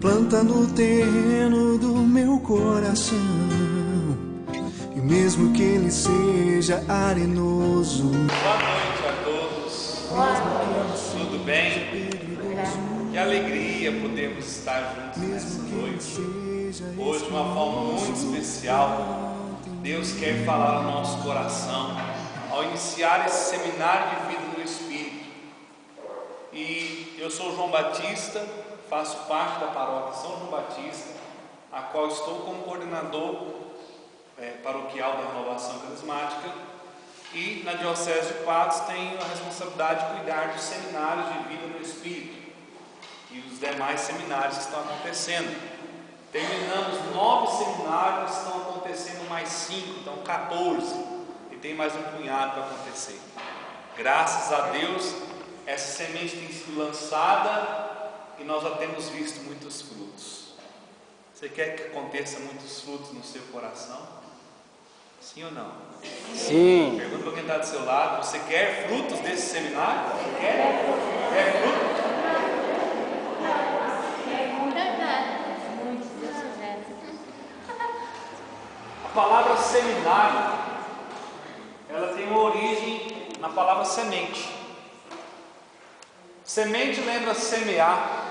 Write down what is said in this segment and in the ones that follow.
Planta no terreno do meu coração, e mesmo que ele seja arenoso. Boa noite a todos. Tudo bem? Que alegria podermos estar juntos nessa noite. Hoje, de uma forma muito especial, Deus quer falar ao nosso coração ao iniciar esse seminário de vida no Espírito. E eu sou João Batista, faço parte da paróquia São João Batista, a qual estou como coordenador paroquial da Renovação Carismática, e na Diocese de Patos tenho a responsabilidade de cuidar dos seminários de vida no Espírito e os demais seminários que estão acontecendo. Terminamos 9 seminários, estão acontecendo mais 5, então 14, e tem mais um punhado para acontecer. Graças a Deus, essa semente tem sido lançada e nós já temos visto muitos frutos. Você quer que aconteça muitos frutos no seu coração? Sim ou não? Sim. Pergunta para quem está do seu lado: você quer frutos desse seminário? Quer? Quer frutos? A palavra seminário, ela tem uma origem na palavra semente. Semente lembra semear.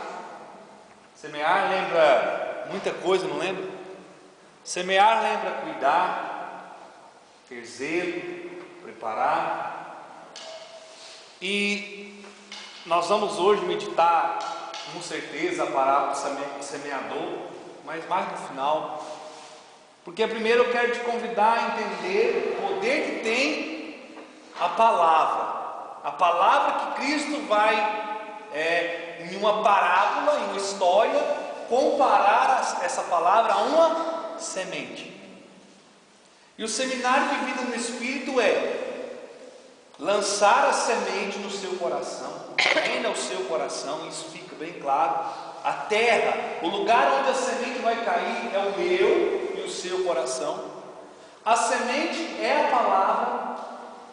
Semear lembra muita coisa, não lembra? Semear lembra cuidar, ter zelo, preparar. E nós vamos hoje meditar, com certeza, a parábola do semeador, mas mais no final. Porque primeiro eu quero te convidar a entender o poder que tem a palavra que Cristo vai, em uma parábola, em uma história, comparar essa palavra a uma semente. E o seminário de vida no Espírito é lançar a semente no seu coração, prenda o seu coração, isso fica bem claro. A terra, o lugar onde a semente vai cair é o meu e o seu coração. A semente é a palavra,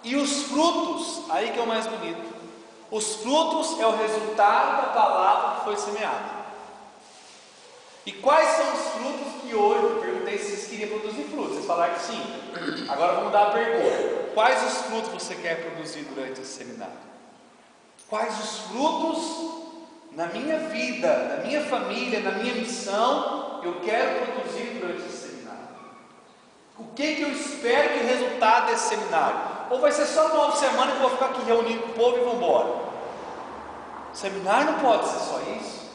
e os frutos, aí que é o mais bonito, os frutos é o resultado da palavra que foi semeada. E quais são os frutos que hoje, eu perguntei se vocês queriam produzir frutos, vocês falaram que sim. Agora vamos dar a pergunta: quais os frutos você quer produzir durante esse seminário? Quais os frutos na minha vida, na minha família, na minha missão, eu quero produzir durante esse seminário? O que eu espero que o resultado desse seminário? Ou vai ser só 9 semanas que eu vou ficar aqui reunindo com o povo e vou embora? O seminário não pode ser só isso.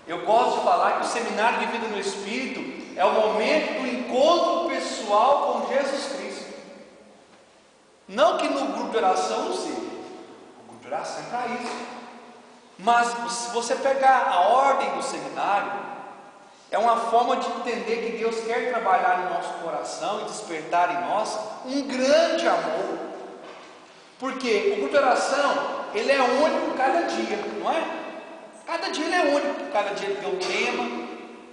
Eu gosto de falar que o seminário de vida no Espírito é o momento do encontro pessoal com Jesus Cristo. Não que no grupo de oração não seja, o grupo de oração é para isso. Mas se você pegar a ordem do seminário, é uma forma de entender que Deus quer trabalhar no nosso coração e despertar em nós um grande amor. Porque o grupo de oração, ele é único cada dia, não é? Cada dia ele é único, cada dia ele tem um tema.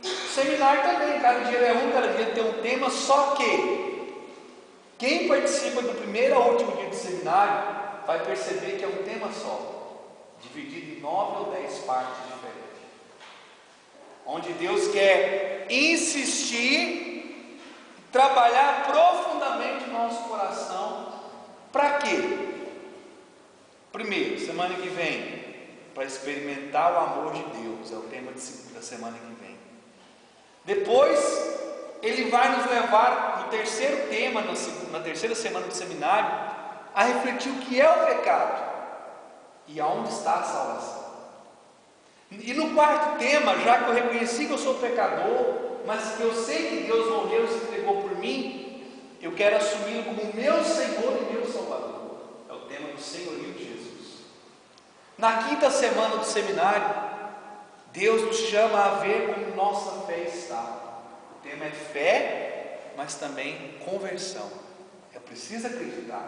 O seminário também, cada dia ele é único, cada dia ele tem um tema. Só que quem participa do primeiro ao último dia do seminário vai perceber que é um tema só, dividido em 9 ou 10 partes diferentes, onde Deus quer insistir, trabalhar profundamente no nosso coração. Para quê? Primeiro, semana que vem, para experimentar o amor de Deus, é o tema da semana que vem. Depois, ele vai nos levar no terceiro tema, na terceira semana do seminário, a refletir o que é o pecado e aonde está a salvação. E no quarto tema, já que eu reconheci que eu sou pecador, mas que eu sei que Deus morreu e se entregou por mim, eu quero assumi-lo como meu Senhor e meu Salvador. É o tema do senhorio de Jesus. Na quinta semana do seminário, Deus nos chama a ver como nossa fé está. O tema é fé, mas também conversão. É preciso acreditar.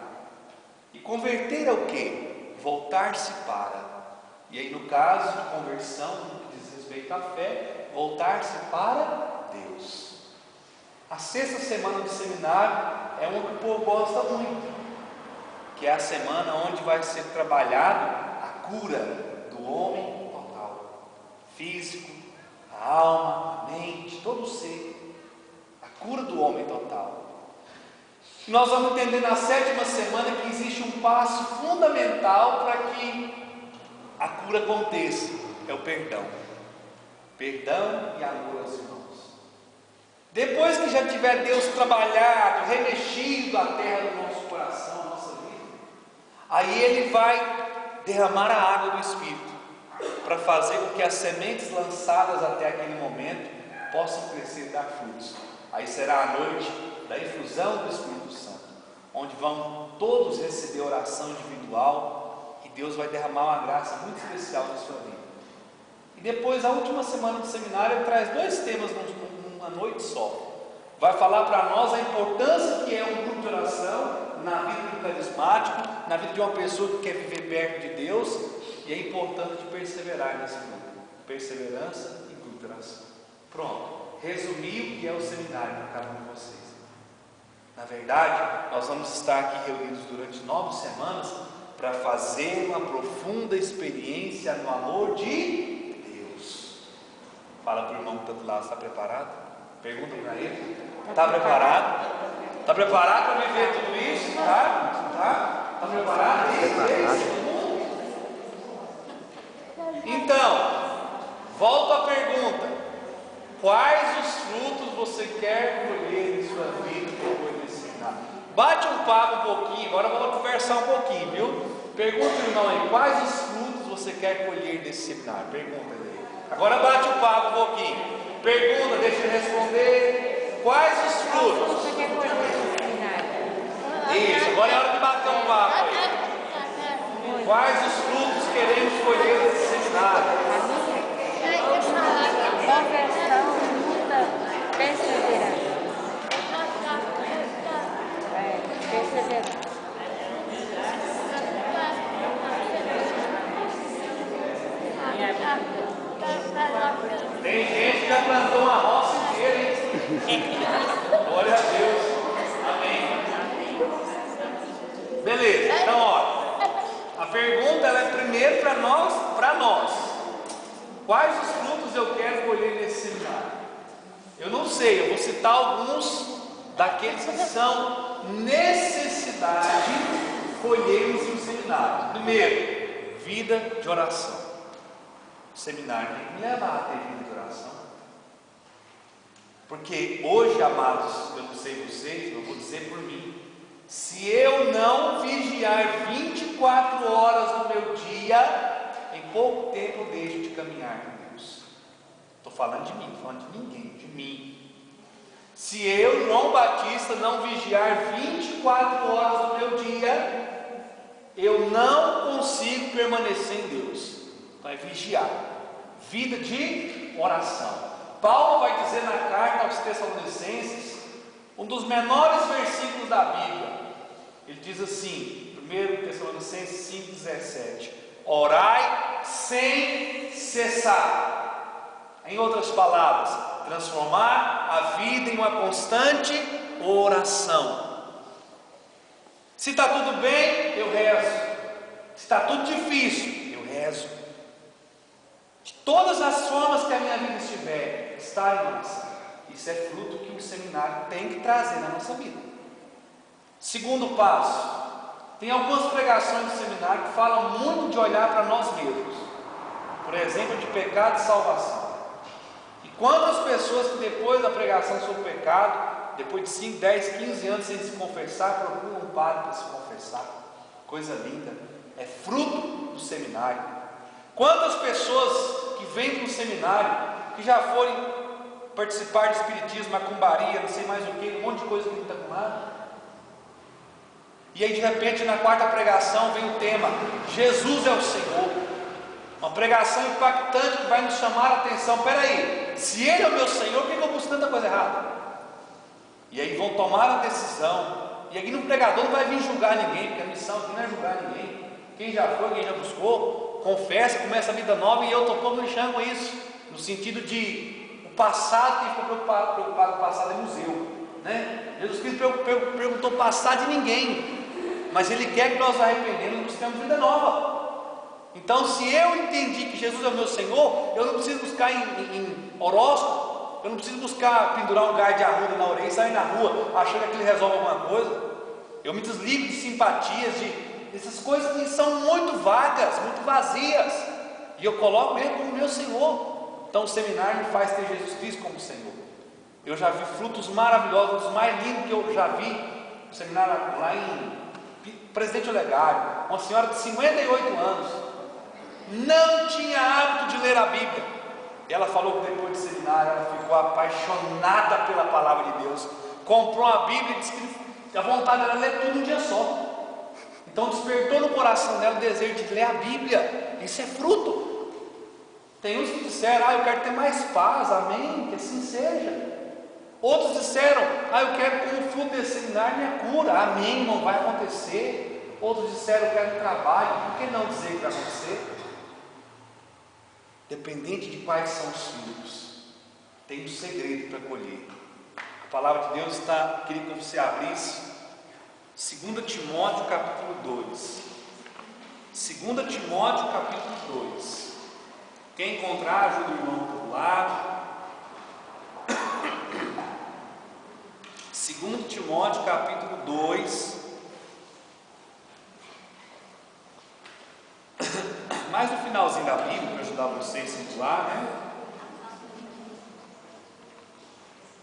E converter é o quê? Voltar-se para. E aí, no caso de conversão, no que diz respeito à fé, voltar-se para Deus. A sexta semana do seminário é uma que o povo gosta muito, que é a semana onde vai ser trabalhado a cura do homem total. físico, a alma, a mente, todo o ser, a cura do homem total. Nós vamos entender na 7ª semana que existe um passo fundamental para que a cura aconteça, é o perdão. Perdão e amor aos irmãos. Depois que já tiver Deus trabalhado, remexido a terra do nosso coração, a nossa vida, aí Ele vai derramar a água do Espírito, para fazer com que as sementes lançadas até aquele momento possam crescer e dar frutos. Aí será a noite da infusão do Espírito Santo, onde vão todos receber oração individual, e Deus vai derramar uma graça muito especial na sua vida. E depois, a última semana do seminário, ele traz 2 temas numa noite só. Vai falar para nós a importância que é um grupo de oração na vida do carismático, na vida de uma pessoa que quer viver perto de Deus, e é importante perseverar nesse grupo. Perseverança e grupo de oração. Pronto, resumi o que é o seminário para cada um de vocês. Na verdade, nós vamos estar aqui reunidos durante 9 semanas para fazer uma profunda experiência no amor de Deus. Fala para o irmão que está do lado, está preparado? Pergunta para ele. Está preparado? Está preparado para viver tudo isso? Está preparado? Então, volto à pergunta: quais os frutos você quer colher em sua vida depois desse seminário? Bate um papo um pouquinho, agora vamos conversar um pouquinho, viu? Pergunta, irmão, aí, quais os frutos você quer colher desse seminário? Pergunta ele. Agora bate um papo um pouquinho. Pergunta, deixa ele responder. Quais os frutos você quer colher desse seminário? Isso, agora é hora de bater um papo aí. Quais os frutos queremos colher desse seminário? Conversão, luta, perseverança. Perseverança. Tem gente que já plantou uma roça inteira, hein? Glória a Deus. Amém. Beleza, então ó, a pergunta ela é primeiro para nós. Quais os frutos eu quero colher nesse seminário? Eu não sei, eu vou citar alguns daqueles que são necessidade colhermos no seminário. Primeiro, vida de oração. O seminário tem que me levar a ter vida de oração. Porque hoje, amados, eu não sei vocês, eu vou dizer por mim, se eu não vigiar 24 horas no meu dia, em pouco tempo eu deixo de caminhar com Deus. Estou falando de mim, não estou falando de ninguém, de mim. Se eu, João Batista, não vigiar 24 horas no meu dia, eu não consigo permanecer em Deus. Então é vigiar, vida de oração. Paulo vai dizer na carta aos Tessalonicenses, um dos menores versículos da Bíblia. Ele diz assim, 1 Tessalonicenses 5,17: orai sem cessar. Em outras palavras, transformar a vida em uma constante oração. Se está tudo bem, eu rezo. Se está tudo difícil, eu rezo. De todas as formas que a minha vida estiver, está em oração. Isso é fruto que o seminário tem que trazer na nossa vida. Segundo passo, tem algumas pregações do seminário que falam muito de olhar para nós mesmos. Por exemplo, de pecado e salvação. E quantas pessoas que depois da pregação sobre o pecado, depois de 5, 10, 15 anos sem se confessar, procuram um padre para se confessar. Coisa linda. É fruto do seminário. Quantas pessoas que vêm para o seminário, que já foram participar de espiritismo, macumbaria, não sei mais o que, um monte de coisa que não está com nada. E aí de repente na quarta pregação vem o tema, Jesus é o Senhor. Uma pregação impactante que vai nos chamar a atenção. Peraí, se Ele é o meu Senhor, por que eu busco tanta coisa errada? E aí vão tomar a decisão. E aqui no pregador não vai vir julgar ninguém, porque a missão aqui não é julgar ninguém. Quem já foi, quem já buscou, confessa, começa a vida nova. E eu estou pouco lixando com isso, no sentido de o passado, quem ficou preocupado com o passado é museu, né? Jesus Cristo perguntou o passado de ninguém, mas Ele quer que nós nos arrependemos e busquemos vida nova. Então, se eu entendi que Jesus é o meu Senhor, eu não preciso buscar em horóscopo, eu não preciso buscar pendurar um galho de arruda na orelha e sair na rua achando que aquilo resolve alguma coisa. Eu me desligo de simpatias, dessas coisas que são muito vagas, muito vazias, e eu coloco Ele como meu Senhor. Então o seminário me faz ter Jesus Cristo como Senhor. Eu já vi frutos maravilhosos, os mais lindos que eu já vi no seminário lá em Presidente Olegário. Uma senhora de 58 anos, não tinha hábito de ler a Bíblia. Ela falou que depois do seminário ela ficou apaixonada pela palavra de Deus, comprou a Bíblia e disse que a vontade era ler tudo um dia só. Então despertou no coração dela o desejo de ler a Bíblia. Isso é fruto. Tem uns que disseram: eu quero ter mais paz, amém, que assim seja. Outros disseram: eu quero como fruto desse seminário minha cura, amém, não vai acontecer. Outros disseram: eu quero trabalho, por que não dizer que vai acontecer? Dependente de quais são os frutos, tem um segredo para colher. A palavra de Deus está, queria que você abrisse 2 Timóteo capítulo 2. 2 Timóteo capítulo 2. Quem encontrar, ajuda o irmão do lado. 2 Timóteo capítulo 2. Mais no finalzinho da Bíblia, para ajudar vocês a situar, né?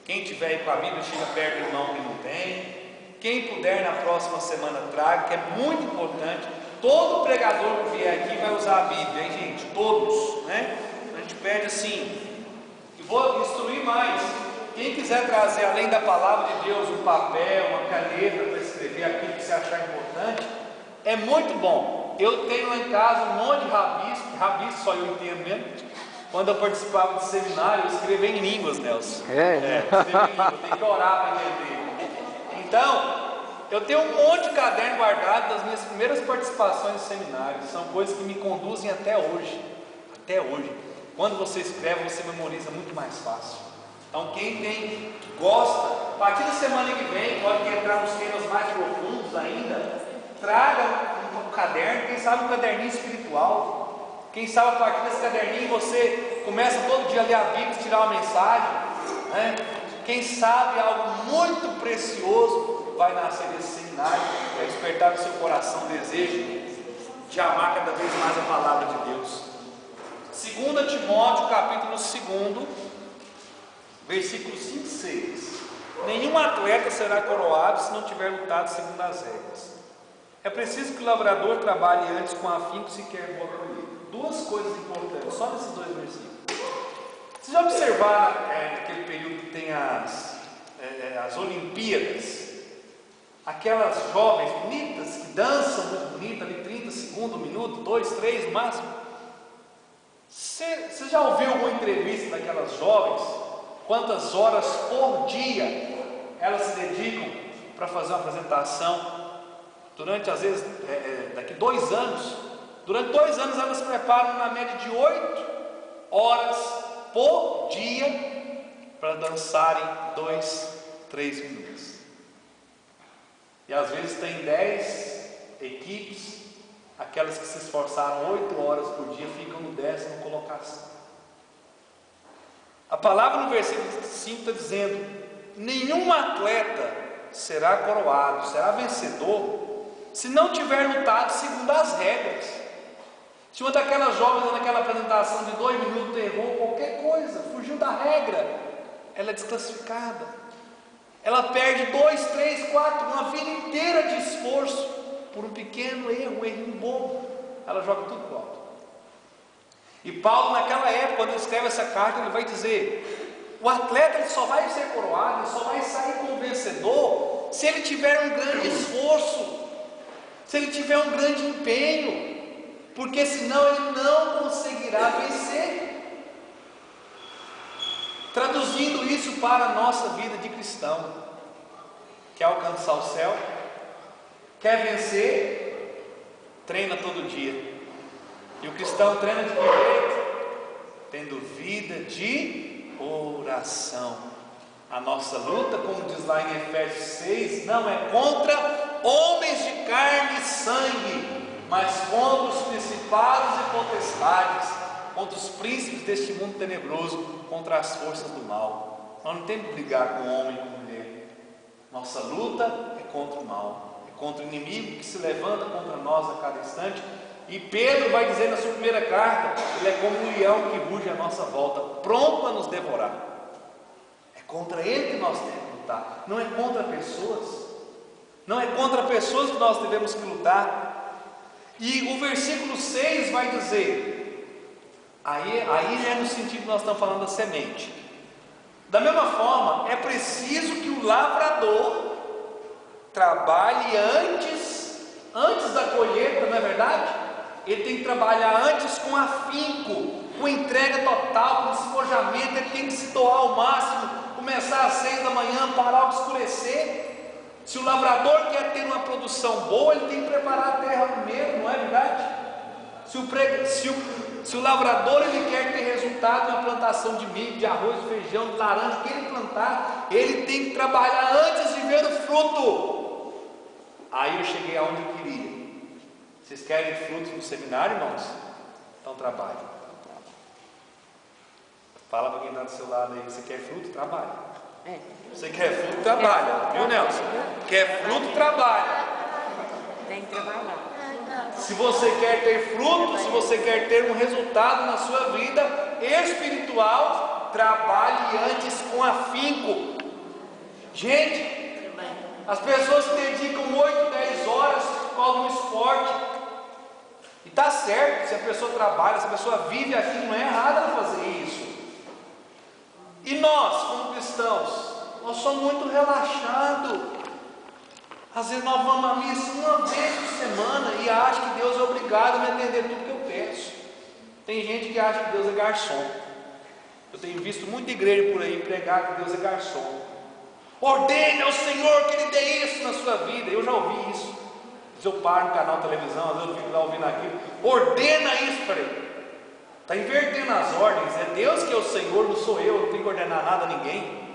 Quem tiver aí com a Bíblia, chega perto do irmão que não tem. Quem puder na próxima semana traga, que é muito importante. Todo pregador que vier aqui vai usar a Bíblia, hein, gente? Todos, né? A gente pede assim. E vou instruir mais. Quem quiser trazer, além da palavra de Deus, um papel, uma caneta para escrever aquilo que você achar importante, é muito bom. Eu tenho lá em casa um monte de rabisco só eu entendo mesmo. Quando eu participava de seminário, eu escrevia em línguas, Nelson. Escrevia em línguas, eu tenho que orar para entender. Então, eu tenho um monte de caderno guardado das minhas primeiras participações em seminários. São coisas que me conduzem até hoje. Até hoje. Quando você escreve, você memoriza muito mais fácil. Então, quem gosta, a partir da semana que vem, pode entrar nos temas mais profundos ainda. Traga um caderno, quem sabe um caderninho espiritual. Quem sabe a partir desse caderninho você começa todo dia a ler a Bíblia e tirar uma mensagem, né? Quem sabe algo muito precioso vai nascer desse seminário, vai despertar no seu coração o desejo de amar cada vez mais a palavra de Deus. 2 Timóteo capítulo 2, versículos 5 e 6. Nenhum atleta será coroado se não tiver lutado segundo as regras. É preciso que o lavrador trabalhe antes com afinco se quer boa colheita. Duas coisas importantes, só nesses dois versículos. Vocês já observaram naquele período que tem as Olimpíadas, aquelas jovens bonitas que dançam muito bonito, ali 30 segundos, 1 minuto, 2, 3 no máximo? Você já ouviu alguma entrevista daquelas jovens? Quantas horas por dia elas se dedicam para fazer uma apresentação? Durante, às vezes, daqui 2 anos, durante 2 anos elas se preparam na média de 8 horas por dia para dançarem 2, 3 minutos. E às vezes tem 10 equipes, aquelas que se esforçaram 8 horas por dia ficam no 10ª colocação. A palavra no versículo 5 está dizendo: nenhum atleta será coroado, será vencedor, se não tiver lutado segundo as regras. Se uma daquelas jovens naquela apresentação de 2 minutos errou qualquer coisa, fugiu da regra, ela é desclassificada. Ela perde 2, 3, 4, uma vida inteira de esforço por um pequeno erro, um errinho bobo. Ela joga tudo pro alto. E Paulo, naquela época, quando ele escreve essa carta, ele vai dizer: o atleta ele só vai ser coroado, ele só vai sair como vencedor se ele tiver um grande esforço, se ele tiver um grande empenho, porque senão ele não conseguirá vencer. Traduzindo isso para a nossa vida de cristão: quer alcançar o céu? Quer vencer? Treina todo dia. E o cristão treina de que jeito? Tendo vida de oração. A nossa luta, como diz lá em Efésios 6, não é contra homens de carne e sangue, mas contra os principados e potestades, contra os príncipes deste mundo tenebroso, contra as forças do mal. Nós não temos que brigar com homem e com mulher. Nossa luta é contra o mal, é contra o inimigo que se levanta contra nós a cada instante. E Pedro vai dizer na sua primeira carta: ele é como um leão que ruge à nossa volta, pronto a nos devorar. É contra ele que nós temos que lutar, não é contra pessoas. Não é contra pessoas que nós devemos que lutar. E o versículo 6 vai dizer, aí é no sentido que nós estamos falando da semente. Da mesma forma, é preciso que o lavrador trabalhe antes da colheita, não é verdade? Ele tem que trabalhar antes com afinco, com entrega total, com despojamento. Ele tem que se doar ao máximo, começar às 6 da manhã, parar ao escurecer. Se o lavrador quer ter uma produção boa, ele tem que preparar a terra primeiro, não é verdade? Se o lavrador ele quer ter resultado na plantação de milho, de arroz, de feijão, de laranja, que ele plantar, ele tem que trabalhar antes de ver o fruto. Aí eu cheguei aonde eu queria. Vocês querem frutos no seminário, irmãos? Então trabalhe. Fala para quem está do seu lado aí: você quer fruto? Trabalhe. Você quer fruto? Trabalha. Viu, Nelson? Quer fruto? Trabalha. Tem que trabalhar. Se você quer ter fruto, se você quer ter um resultado na sua vida espiritual, trabalhe antes com afinco. Gente, as pessoas se dedicam 8, 10 horas por causa do esporte. E está certo, se a pessoa trabalha, se a pessoa vive aquilo, não é errado ela fazer isso. E nós, como cristãos, nós somos muito relaxados. Às vezes nós vamos à missa uma vez por semana e acham que Deus é obrigado a me atender tudo que eu peço. Tem gente que acha que Deus é garçom. Eu tenho visto muita igreja por aí pregar que Deus é garçom. Ordene ao Senhor que Ele dê isso na sua vida. Eu já ouvi isso. Se eu paro no canal de televisão, às vezes eu fico lá ouvindo aquilo. Ordena isso para Ele. Está invertendo as ordens. É Deus que é o Senhor, não sou eu. Não tenho que ordenar nada a ninguém.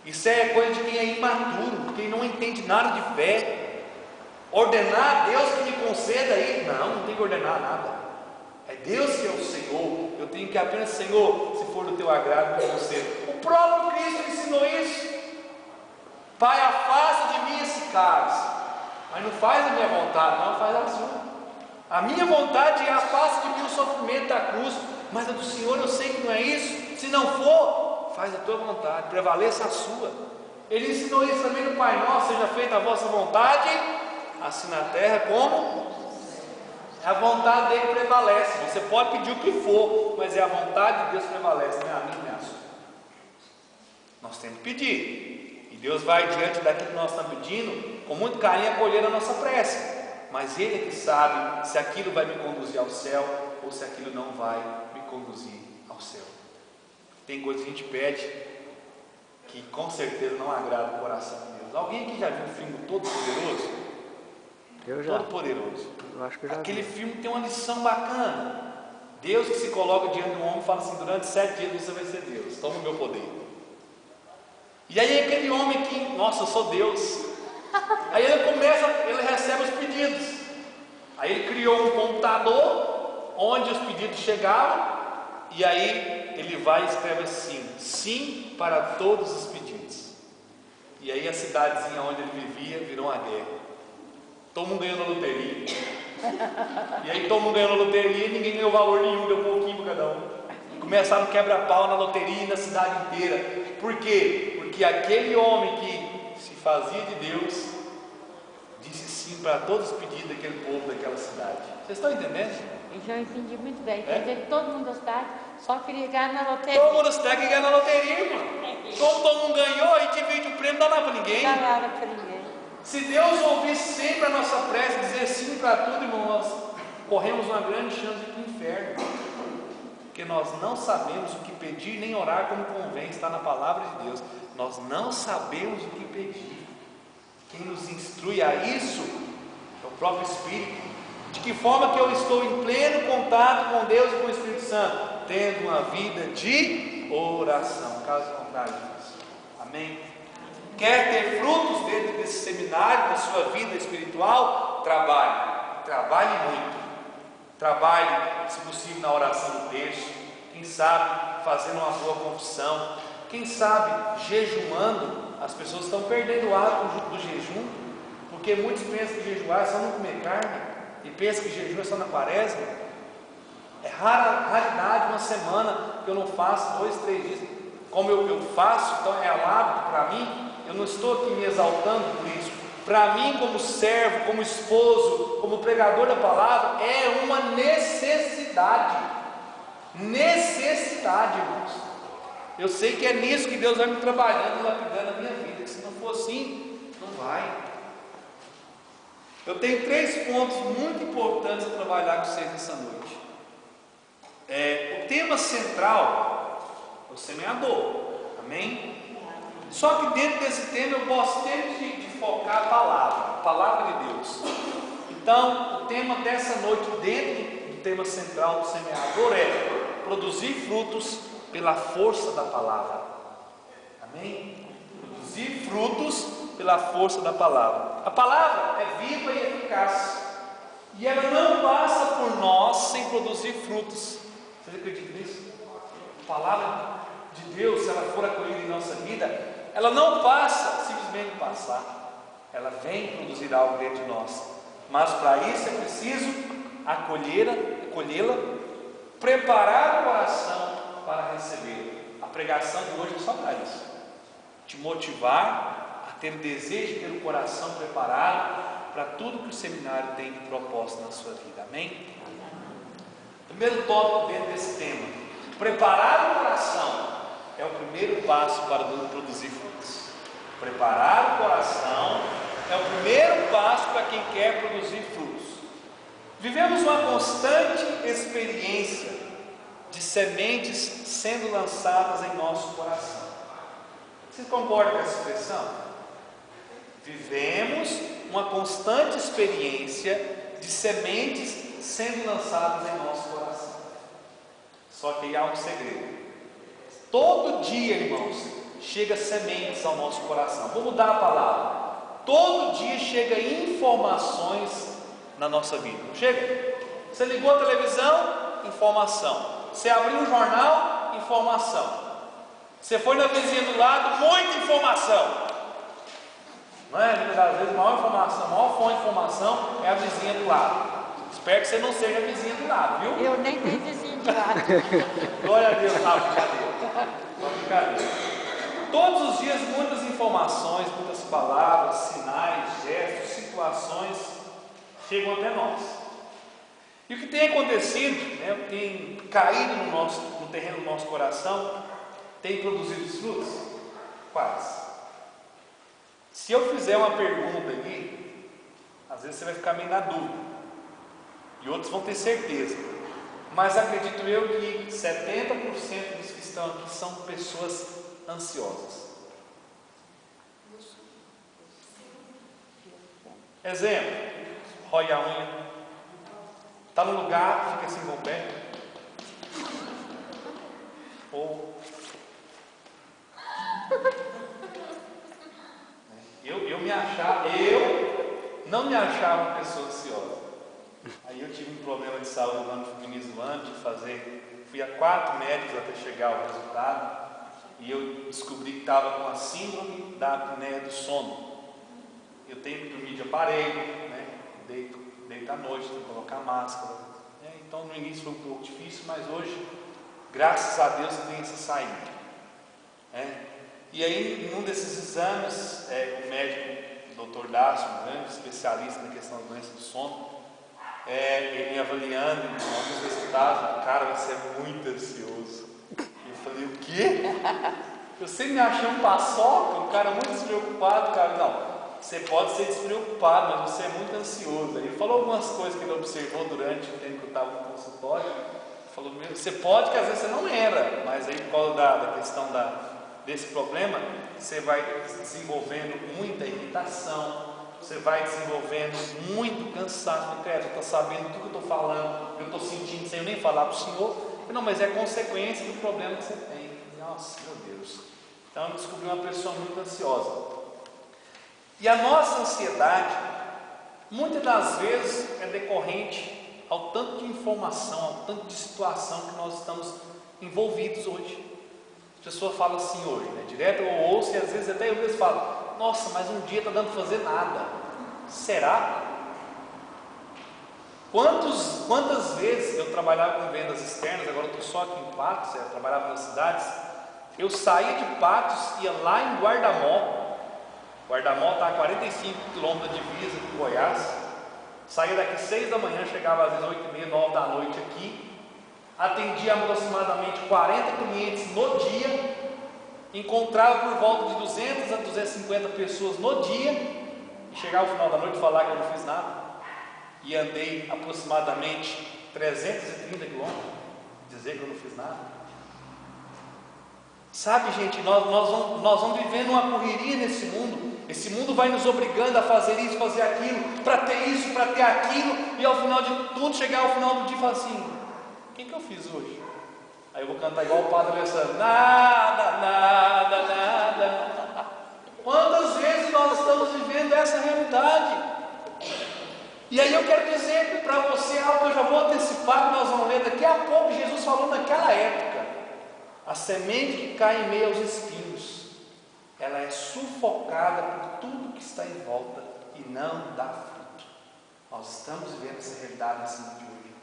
Isso é coisa de quem é imaturo, quem não entende nada de fé. Ordenar a Deus que me conceda isso. Não tem que ordenar nada. É Deus que é o Senhor. Eu tenho que apenas: Senhor, se for do teu agrado, me conceda. O próprio Cristo ensinou isso. Pai, afasta de mim esse cálice, mas não faz a minha vontade, não, faz a sua. A minha vontade é: afasta de mim o sofrimento da cruz, mas a do Senhor eu sei que não é isso. Se não for, faz a tua vontade, prevaleça a sua. Ele ensinou isso também no Pai Nosso: seja feita a vossa vontade, assim na terra como a vontade dele prevalece. Você pode pedir o que for, mas é a vontade de Deus que prevalece, não é a minha, não é a sua. Nós temos que pedir, e Deus vai diante daquilo que nós estamos pedindo, com muito carinho, acolher a nossa prece. Mas Ele é que sabe se aquilo vai me conduzir ao céu ou se aquilo não vai me conduzir ao céu. Tem coisas que a gente pede que com certeza não agrada o coração de Deus. Alguém aqui já viu o filme Todo-Poderoso? Eu já. Todo-Poderoso. Eu acho que eu já Aquele vi. filme tem uma lição bacana. Deus que se coloca diante do homem e fala assim: durante 7 dias você vai ser Deus, toma o meu poder. E aí aquele homem que, nossa, eu sou Deus. Aí ele recebe os pedidos. Aí ele criou um computador onde os pedidos chegavam. E aí ele vai e escreve assim: sim para todos os pedidos. E aí a cidadezinha onde ele vivia virou uma guerra. Todo mundo ganhou na loteria. E aí todo mundo ganhou na loteria e ninguém ganhou valor nenhum, deu um pouquinho para cada um. E começaram a quebra-pau na loteria e na cidade inteira. Por quê? Porque aquele homem que se fazia de Deus disse sim para todos os pedidos daquele povo daquela cidade. Vocês estão entendendo? Eu já entendi muito bem. Quer dizer que todo mundo da cidade só queria ganhar na loteria. Todo mundo da cidade queria ganhar na loteria, irmão. Como todo mundo ganhou e divide o prêmio, não dá nada para ninguém. Não dá nada para ninguém. Se Deus ouvisse sempre a nossa prece, dizer sim para tudo, irmão, nós corremos uma grande chance de ir para o inferno. Porque nós não sabemos o que pedir nem orar como convém, está na palavra de Deus. Nós não sabemos o que pedir. Quem nos instrui a isso é o próprio Espírito. De que forma que eu estou em pleno contato com Deus e com o Espírito Santo? Tendo uma vida de oração. Caso contrário disso. Amém? Quer ter frutos dentro desse seminário, da sua vida espiritual? Trabalhe. trabalhe muito. Trabalhe, se possível, na oração do texto. Quem sabe fazendo uma boa confissão. Quem sabe jejuando. As pessoas estão perdendo o hábito do jejum, porque muitos pensam que jejuar é só não comer carne, e pensam que jejum é só na quaresma. É raridade uma semana que eu não faço 2, 3 dias. Como eu faço, então é um hábito para mim. Eu não estou aqui me exaltando por isso. Para mim, como servo, como esposo, como pregador da palavra, é uma necessidade. Necessidade, irmãos. Eu sei que é nisso que Deus vai me trabalhando e lapidando a minha vida. Que se não for assim, não vai. Eu tenho 3 pontos muito importantes a trabalhar com vocês nessa noite. O tema central é o semeador. Amém? Só que dentro desse tema eu gosto sempre de focar a palavra de Deus. Então, o tema dessa noite, dentro do tema central do semeador, é produzir frutos pela força da palavra. Amém? Produzir frutos pela força da palavra. A palavra é viva e eficaz, e ela não passa por nós sem produzir frutos. Vocês acreditam nisso? A palavra de Deus, se ela for acolhida em nossa vida, ela não passa simplesmente passar. Ela vem produzir algo dentro de nós. Mas para isso é preciso acolhê-la, preparar o coração para receber. A pregação de hoje é só para isso. Te motivar a ter o desejo de ter o coração preparado para tudo que o seminário tem de propósito na sua vida. Amém? Primeiro tópico dentro desse tema: preparar o coração é o primeiro passo para produzir frutos. Preparar o coração é o primeiro passo para quem quer produzir frutos. Vivemos uma constante experiência de sementes sendo lançadas em nosso coração. Vocês concordam com essa expressão? Vivemos uma constante experiência de sementes sendo lançadas em nosso coração. Só que aí há um segredo. Todo dia, irmãos, chega sementes ao nosso coração. Vou mudar a palavra. Todo dia chega informações na nossa vida. Não chega? Você ligou a televisão, informação. Você abriu o jornal, informação. Você foi na vizinha do lado, muita informação. Não é? Às vezes a maior fonte de informação é a vizinha do lado. Espero que você não seja a vizinha do lado, viu? Eu nem tenho vizinho do lado. Glória a Deus. Brincadeira. Todos os dias muitas informações, muitas palavras, sinais, gestos, situações chegam até nós. E o que tem acontecido, tem caído no terreno do nosso coração, tem produzido os frutos? Quais? Se eu fizer uma pergunta aqui, às vezes você vai ficar meio na dúvida, e outros vão ter certeza. Mas acredito eu que 70% dos que estão aqui são pessoas ansiosas. Exemplo: rói a unha, está no lugar, fica assim com o pé, ou eu não me achava uma pessoa ansiosa. Aí eu tive um problema de saúde lá no feminismo antes de fazer. Fui a 4 médicos até chegar ao resultado. E eu descobri que estava com a síndrome da apneia do sono. Eu tenho que dormir de aparelho, deito à noite, tenho que colocar máscara. Então no início foi um pouco difícil, mas hoje, graças a Deus, eu tenho essa saída. E aí, em um desses exames, o médico, o Dr. Dácio, um grande especialista na questão da doença do sono, ele avaliando alguns resultados, cara, você é muito ansioso. Eu falei, o quê? Você me achou um paçoca? Um cara muito despreocupado, cara. Não, você pode ser despreocupado, mas você é muito ansioso. Ele falou algumas coisas que ele observou durante o tempo que eu estava no consultório. Ele falou, você pode, que às vezes você não era, mas aí por causa da questão desse problema, você vai desenvolvendo muita irritação, você vai desenvolvendo muito cansaço. Eu estou sabendo tudo que eu estou falando, eu estou sentindo sem eu nem falar para o senhor. Não, mas é consequência do problema que você tem. Nossa, meu Deus. Então eu descobri uma pessoa muito ansiosa. E a nossa ansiedade, muitas das vezes é decorrente ao tanto de informação, ao tanto de situação que nós estamos envolvidos hoje. As pessoas falam assim hoje, né? Direto eu ouço e às vezes até eu mesmo falo: nossa, mas um dia está dando para fazer nada. Será? Quantas vezes eu trabalhava com vendas externas, agora eu estou só aqui em Patos, eu trabalhava nas cidades, eu saía de Patos, ia lá em Guardamó. Guardamó está a 45 quilômetros da divisa com Goiás. Saía daqui 6 da manhã, chegava às vezes 8h30, 9 da noite aqui. Atendia aproximadamente 40 clientes no dia. Encontrava por volta de 200 a 250 pessoas no dia. E chegava ao final da noite e falar que eu não fiz nada. E andei aproximadamente 330 quilômetros. Dizer que eu não fiz nada. Sabe, gente, nós vamos vivendo uma correria nesse mundo. Esse mundo vai nos obrigando a fazer isso, fazer aquilo, para ter isso, para ter aquilo, e ao final de tudo, chegar ao final do dia e falar assim: o que eu fiz hoje? Aí eu vou cantar igual o padre Alessandro: nada, nada, nada. Quantas vezes nós estamos vivendo essa realidade? E aí eu quero dizer para você algo que eu já vou antecipar, que nós vamos ler daqui a pouco. Jesus falou naquela época: a semente que cai em meio aos espinhos, ela é sufocada por tudo que está em volta e não dá fruto. Nós estamos vivendo essa realidade nesse mundo de hoje.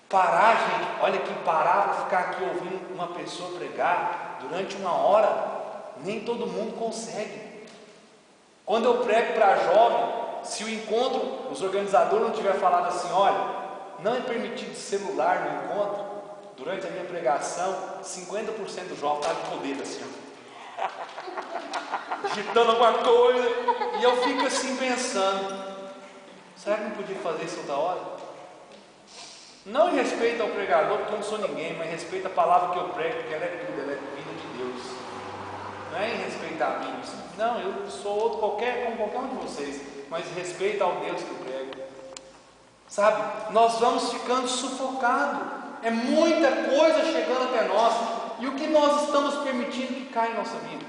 Parar, gente, olha que parar para ficar aqui ouvindo uma pessoa pregar durante 1 hora, nem todo mundo consegue. Quando eu prego para jovem, se o encontro, os organizadores não tiver falado assim: olha, não é permitido celular no encontro, durante a minha pregação, 50% do jovem está de poder assim, agitando alguma coisa, e eu fico assim pensando: será que não podia fazer isso outra hora? Não em respeito ao pregador, porque eu não sou ninguém, mas em respeito à palavra que eu prego, porque ela é tudo, ela é vida de Deus. Não é em respeito a mim, não, eu sou outro como qualquer um de vocês, mas em respeito ao Deus que eu prego. Sabe, nós vamos ficando sufocados, é muita coisa chegando até nós, e o que nós estamos permitindo que caia em nossa vida?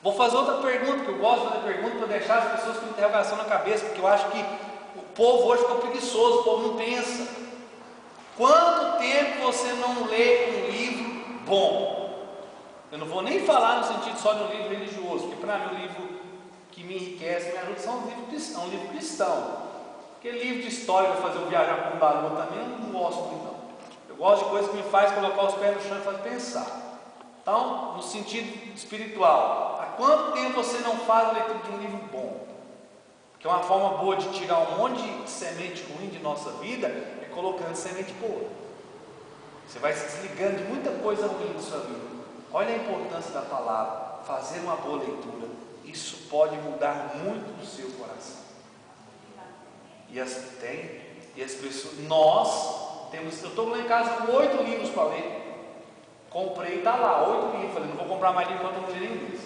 Vou fazer outra pergunta, que eu gosto de fazer pergunta para deixar as pessoas com interrogação na cabeça, porque eu acho que o povo hoje ficou preguiçoso, o povo não pensa. Quanto tempo você não lê um livro bom? Eu não vou nem falar no sentido só de um livro religioso, porque para mim o livro que me enriquece, me ajuda, são um livro cristão. Porque livro de história, para fazer eu viajar com um barulho também, eu não gosto muito não. Eu gosto de coisas que me faz colocar os pés no chão e fazer pensar. Então, no sentido espiritual, há quanto tempo você não faz a leitura de um livro bom? Porque uma forma boa de tirar um monte de semente ruim de nossa vida é colocando semente boa. Você vai se desligando de muita coisa ruim da sua vida. Olha a importância da palavra, fazer uma boa leitura. Isso pode mudar muito do seu coração. E as pessoas, nós temos, eu estou lá em casa com 8 livros para ler. Comprei, está lá, 8 livros. Falei, não vou comprar mais livro enquanto eu não ler inglês.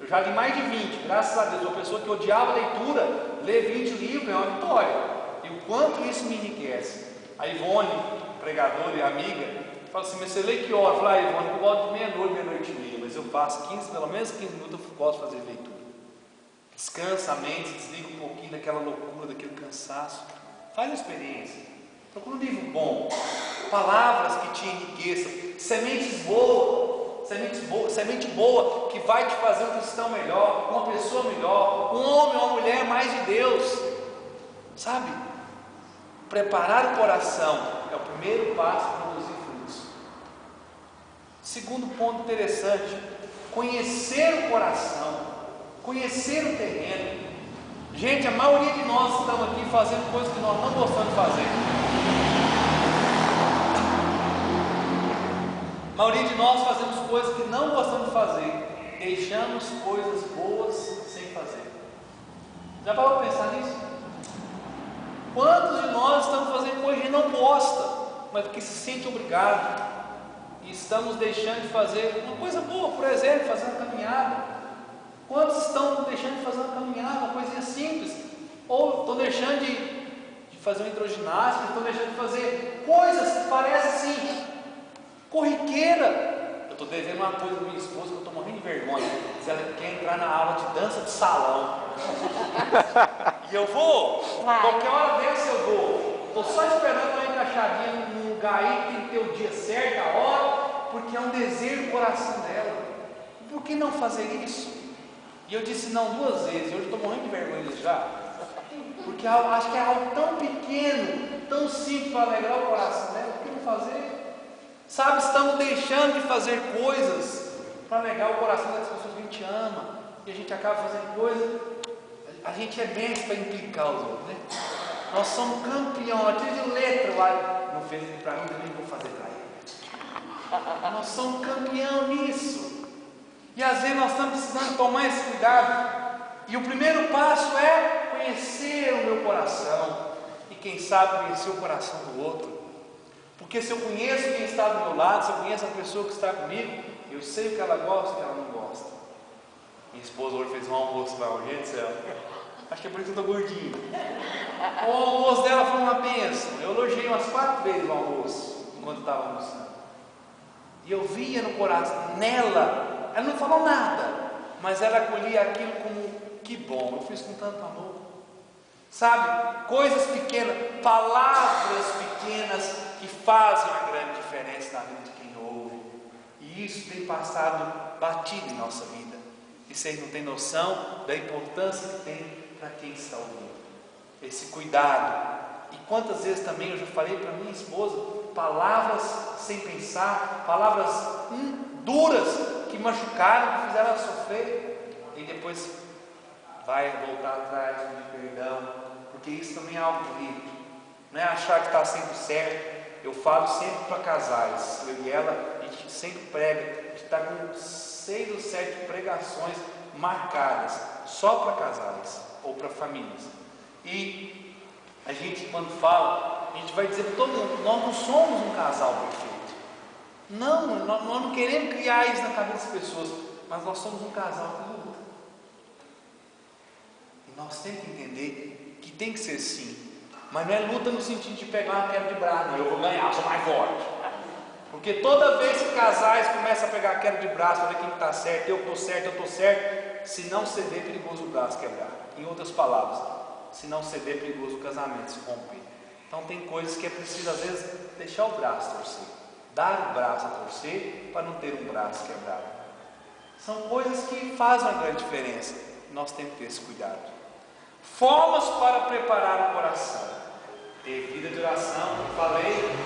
Eu já li mais de 20, graças a Deus. Uma pessoa que odiava a leitura, ler 20 livros é uma vitória. E o quanto isso me enriquece. A Ivone, pregadora e amiga, fala assim: mas você lê que hora? Eu falo: Ivone, eu gosto de meia-noite, meia-noite e meia, mas eu faço pelo menos 15 minutos, eu gosto de fazer leitura. Descansa a mente, desliga um pouquinho daquela loucura, daquele cansaço. Faz a experiência. Procura um livro bom, palavras que te enriqueçam, sementes boas, semente boa que vai te fazer um cristão melhor, uma pessoa melhor, um homem ou uma mulher mais de Deus. Sabe? Preparar o coração é o primeiro passo para produzir frutos. Segundo ponto interessante: conhecer o coração, conhecer o terreno. Gente, a maioria de nós estamos aqui fazendo coisas que nós não gostamos de fazer. A maioria de nós fazemos coisas que não gostamos de fazer, deixamos coisas boas sem fazer. Já parou para pensar nisso? Quantos de nós estamos fazendo coisas que não gosta, mas porque se sente obrigado, e estamos deixando de fazer uma coisa boa, por exemplo, fazer uma caminhada? Quantos estão deixando de fazer uma caminhada, uma coisinha simples? Ou estão deixando de fazer um hidroginástica, estão deixando de fazer coisas que parecem assim, corriqueira. Eu estou devendo uma coisa para minha esposa que eu estou morrendo de vergonha. Ela quer entrar na aula de dança de salão. E eu vou, qualquer hora dessa eu vou. Estou só esperando ela encaixadinha num lugar aí, que tem que ter o dia certo, a hora, porque é um desejo do coração dela. Por que não fazer isso? E eu disse não 2 vezes, hoje estou morrendo de vergonha já. Porque eu acho que é algo tão pequeno, tão simples para alegrar o coração dela, por que não fazer? Sabe, estamos deixando de fazer coisas para alegrar o coração das pessoas que a gente ama, e a gente acaba fazendo coisas, a gente é mestre para implicar os outros, né? Nós somos campeão, até de letra, não fez isso para mim, eu nem vou fazer para ele. Nós somos campeão nisso, e às vezes nós estamos precisando tomar esse cuidado, e o primeiro passo é conhecer o meu coração, e quem sabe conhecer o coração do outro. Porque se eu conheço quem está do meu lado, se eu conheço a pessoa que está comigo, eu sei o que ela gosta e o que ela não gosta. Minha esposa hoje fez um almoço para o gente do céu. Acho que é por isso que eu estou gordinho. O almoço dela foi uma bênção. Eu elogiei umas 4 vezes o almoço, enquanto eu estava almoçando. E eu via no coração, nela, ela não falou nada, mas ela acolhia aquilo como, que bom, eu fiz com tanto amor. Sabe, coisas pequenas, palavras pequenas que fazem uma grande diferença na vida de quem ouve. E isso tem passado batido em nossa vida. E vocês não têm noção da importância que tem para quem está ouvindo. Esse cuidado. E quantas vezes também eu já falei para minha esposa, palavras sem pensar, palavras duras que machucaram, que fizeram ela sofrer. E depois vai voltar atrás, pedir perdão, porque isso também é algo bonito. Não é achar que está sempre certo. Eu falo sempre para casais, eu e ela, a gente sempre prega, a gente está com 6 ou 7 pregações marcadas, só para casais ou para famílias. E a gente, quando fala, a gente vai dizer para todo mundo, nós não somos um casal perfeito. Não, nós não queremos criar isso na cabeça das pessoas, mas nós somos um casal que luta. E nós temos que entender que tem que ser assim. Mas não é luta no sentido de pegar uma queda de braço, não, eu vou ganhar, eu sou mais forte. Porque toda vez que casais começam a pegar a queda de braço, para ver quem está certo, eu estou certo, se não ceder, é perigoso o braço quebrar. Em outras palavras, se não ceder, é perigoso o casamento se romper. Então tem coisas que é preciso às vezes deixar o braço torcer, dar o braço a torcer para não ter um braço quebrado. São coisas que fazem uma grande diferença. Nós temos que ter esse cuidado. Formas para preparar o coração: ter vida de oração, como falei,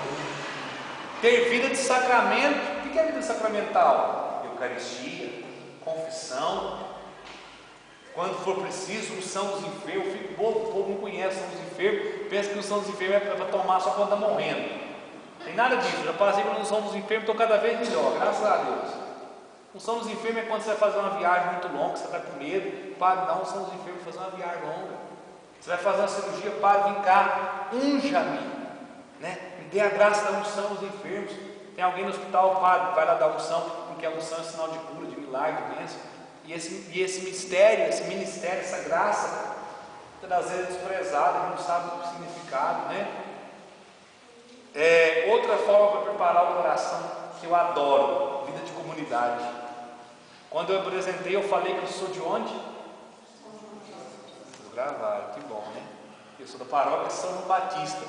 ter vida de sacramento. O que é vida sacramental? Eucaristia, confissão, quando for preciso, unção dos enfermos. Eu fico bobo, o povo não conhece unção dos enfermos, pensa que unção dos enfermos é para tomar só quando está morrendo. Não tem nada disso. Eu já passei pela unção dos enfermos, estou cada vez melhor, graças a Deus. Unção dos enfermos é quando você vai fazer uma viagem muito longa, você está com medo, padre, dá unção dos enfermos para fazer uma viagem longa. Você vai fazer uma cirurgia, padre, vem cá, unja-me, né? Me dê a graça da unção dos enfermos. Tem alguém no hospital, padre, vai lá dar unção, porque a unção é sinal de cura, de milagre, de bênção. E esse mistério, esse ministério, essa graça, muitas vezes é desprezada, a gente não sabe o significado, né? Outra forma para preparar o coração que eu adoro, vida de comunidade. Quando eu apresentei, eu falei que eu sou de onde? Vocês gravaram, que bom, né? Eu sou da paróquia São João Batista.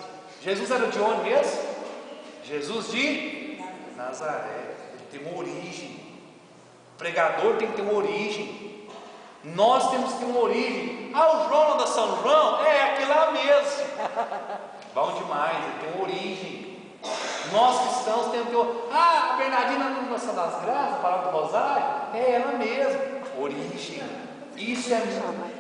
Jesus era de onde mesmo? Jesus de Nazaré. Ele tem uma origem. O pregador tem que ter uma origem. Nós temos que ter uma origem. O João lá da São João? Aquele lá mesmo. Bom demais, ele tem uma origem. Nós cristãos temos que ter. A Bernardina na Nossa das Graças, a palavra do Rosário, é ela mesma. Origem. Isso é.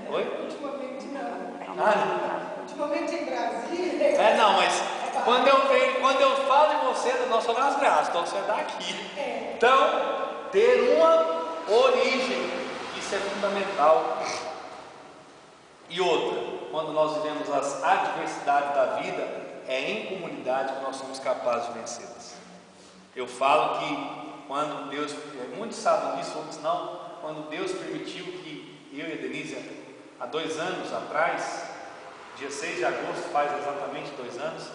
Oi? Ultimamente não. Ultimamente em Brasília. Não, mas quando eu falo em você, nós somos das Graças, então você é daqui. Então, ter uma origem, isso é fundamental. E outra, quando nós vivemos as adversidades da vida, é em comunidade que nós somos capazes de vencê-las. Eu falo que quando Deus, muitos sabem disso, outros não, quando Deus permitiu que eu e a Denise, há 2 anos atrás, dia 6 de agosto, faz exatamente 2 anos,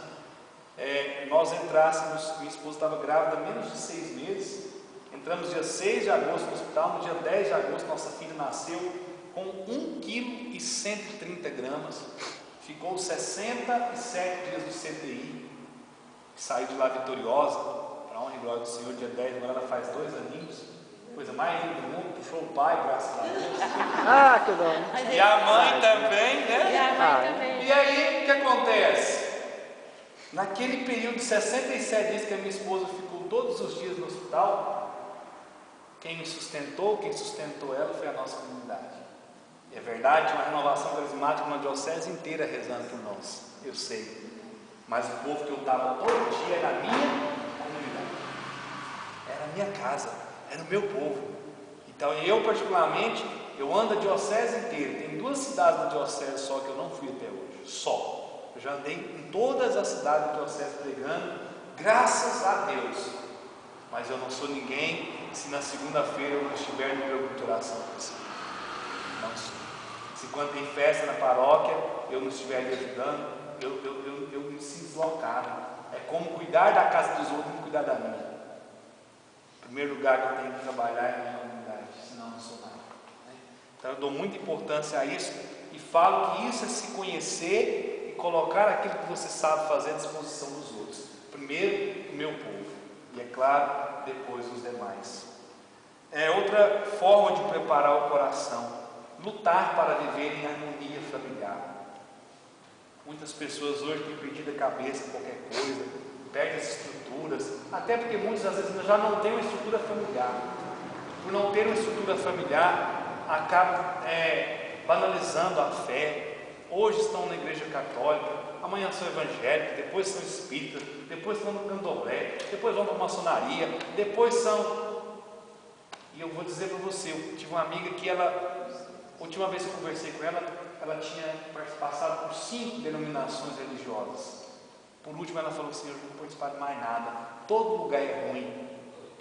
nós entrássemos, minha esposa estava grávida há menos de 6 meses, Entramos dia 6 de agosto no hospital, no dia 10 de agosto nossa filha nasceu com 1,130 kg, ficou 67 dias no CTI, saiu de lá vitoriosa, para a honra e glória do Senhor, dia 10, agora ela faz 2 aninhos, coisa mais linda do mundo, puxou o pai, graças a Deus. Ah, que dó. E a mãe também, né? E a mãe também. E aí, o que acontece? Naquele período de 67 dias que a minha esposa ficou todos os dias no hospital, quem me sustentou, quem sustentou ela foi a nossa comunidade. E é verdade, uma renovação carismática, uma diocese inteira rezando por nós, eu sei. Mas o povo que eu estava todo dia era a minha comunidade, era a minha casa, era o meu povo. Então eu particularmente, eu ando a diocese inteira. Tem 2 cidades da diocese só que eu não fui até hoje, só. Eu já andei em todas as cidades da diocese pregando, graças a Deus. Mas eu não sou ninguém se na segunda-feira eu não estiver no meu grupo de oração. Não sou. Se quando tem festa na paróquia eu não estiver ali ajudando, eu me sinto deslocado. É como cuidar da casa dos outros e cuidar da minha. O primeiro lugar que eu tenho que trabalhar é a minha comunidade, senão eu não sou nada. Então eu dou muita importância a isso e falo que isso é se conhecer e colocar aquilo que você sabe fazer à disposição dos outros. Primeiro o meu povo e, é claro, depois os demais. Outra forma de preparar o coração: lutar para viver em harmonia familiar. Muitas pessoas hoje têm perdido a cabeça em qualquer coisa, perdem as estruturas, até porque muitas das vezes já não tem uma estrutura familiar. Por não ter uma estrutura familiar, acabam banalizando a fé. Hoje estão na igreja católica, amanhã são evangélicos, depois são espíritas, depois estão no candomblé, depois vão para a maçonaria, depois são... E eu vou dizer para você, eu tive uma amiga que ela, a última vez que eu conversei com ela, ela tinha passado por 5 denominações religiosas. Por último ela falou assim: eu não vou participar de mais nada, todo lugar é ruim.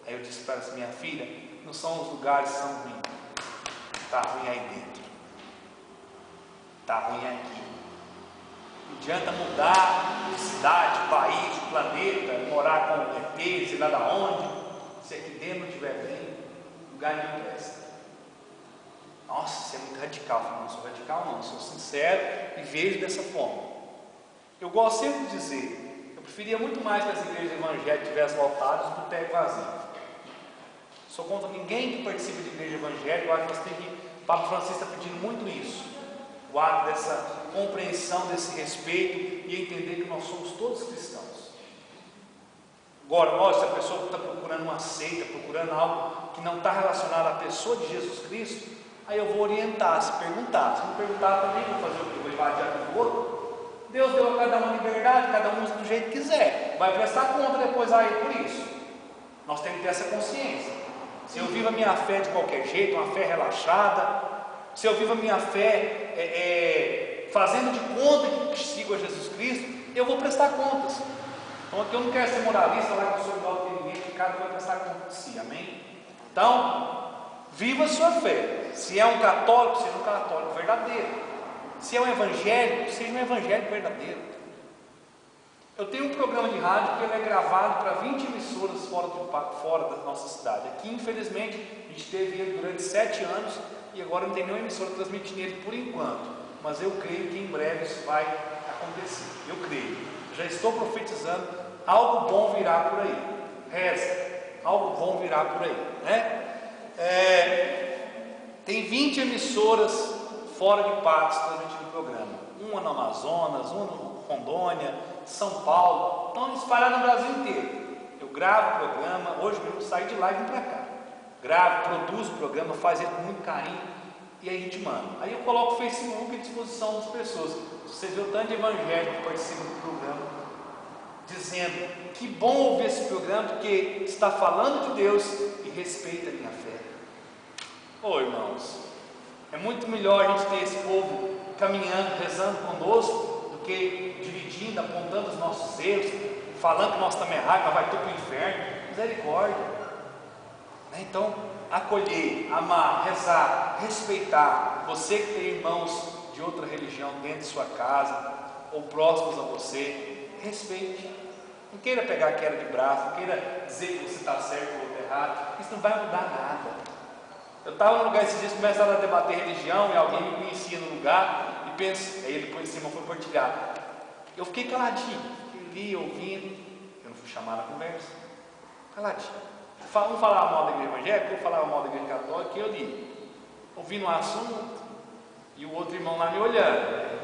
Aí eu disse para ela assim: minha filha, não são os lugares que são ruins, está ruim aí dentro, está ruim aqui. Não adianta mudar de cidade, de país, de planeta, morar com ET, sei lá da onde, se aqui dentro não estiver bem, o lugar não presta. Nossa, isso é muito radical. Eu não sou radical não, sou sincero e vejo dessa forma. Eu gosto sempre de dizer, eu preferia muito mais que as igrejas evangélicas tivessem lotadas do que o teto vazio. Sou contra ninguém que participe de igreja evangélica. Eu acho que nós temos que... O Papa Francisco está pedindo muito isso, o ato dessa compreensão, desse respeito e entender que nós somos todos cristãos. Agora, se a pessoa está procurando uma seita, procurando algo que não está relacionado à pessoa de Jesus Cristo, aí eu vou orientar, se perguntar. Se não perguntar também, vou fazer o quê? Vou invadir a vida do outro? Deus deu a cada um liberdade, cada um do jeito que quiser. Vai prestar conta depois a ele por isso. Nós temos que ter essa consciência. Se eu vivo a minha fé de qualquer jeito, uma fé relaxada, se eu vivo a minha fé fazendo de conta que sigo a Jesus Cristo, eu vou prestar contas. Então aqui eu não quero ser moralista, lá que eu sou igual a ninguém, que cada um vai prestar conta de si, amém? Então, viva a sua fé. Se é um católico, seja um católico verdadeiro. Se é um evangélico, seja um evangélico verdadeiro. Eu tenho um programa de rádio que ele é gravado para 20 emissoras fora da nossa cidade. Aqui, infelizmente, a gente teve ele durante 7 anos e agora não tem nenhuma emissora transmitindo ele por enquanto. Mas eu creio que em breve isso vai acontecer. Eu creio. Já estou profetizando, algo bom virá por aí. Reza, algo bom virá por aí, né? Tem 20 emissoras fora de Patos transmitindo o programa. Uma no Amazonas, uma no Rondônia, São Paulo, estão espalhadas no Brasil inteiro. Eu gravo o programa, hoje mesmo saí de lá e vim para cá. Gravo, produzo o programa, faz ele com muito carinho e aí a gente manda. Aí eu coloco o Facebook à disposição das pessoas. Você vê o tanto de evangélico que participa do programa, dizendo que bom ouvir esse programa porque está falando de Deus e respeita a minha fé. Ô irmãos, é muito melhor a gente ter esse povo caminhando, rezando conosco, do que dividindo, apontando os nossos erros, falando que nós estamos errados, nós vamos tudo para o inferno. Misericórdia. Então, acolher, amar, rezar, respeitar. Você que tem irmãos de outra religião dentro de sua casa, ou próximos a você, respeite. Não queira pegar a queda de braço, não queira dizer que você está certo ou outro errado, isso não vai mudar nada. Eu estava num lugar esses dias, começaram a debater religião, e alguém me conhecia no lugar, e pensa, aí ele depois de cima foi partilhar. Eu fiquei caladinho, fiquei ali ouvindo, eu não fui chamar na conversa, caladinho. Um falava mal da igreja evangélica, outro falava mal da igreja católica, e eu li, ouvindo um assunto, e o outro irmão lá me olhando.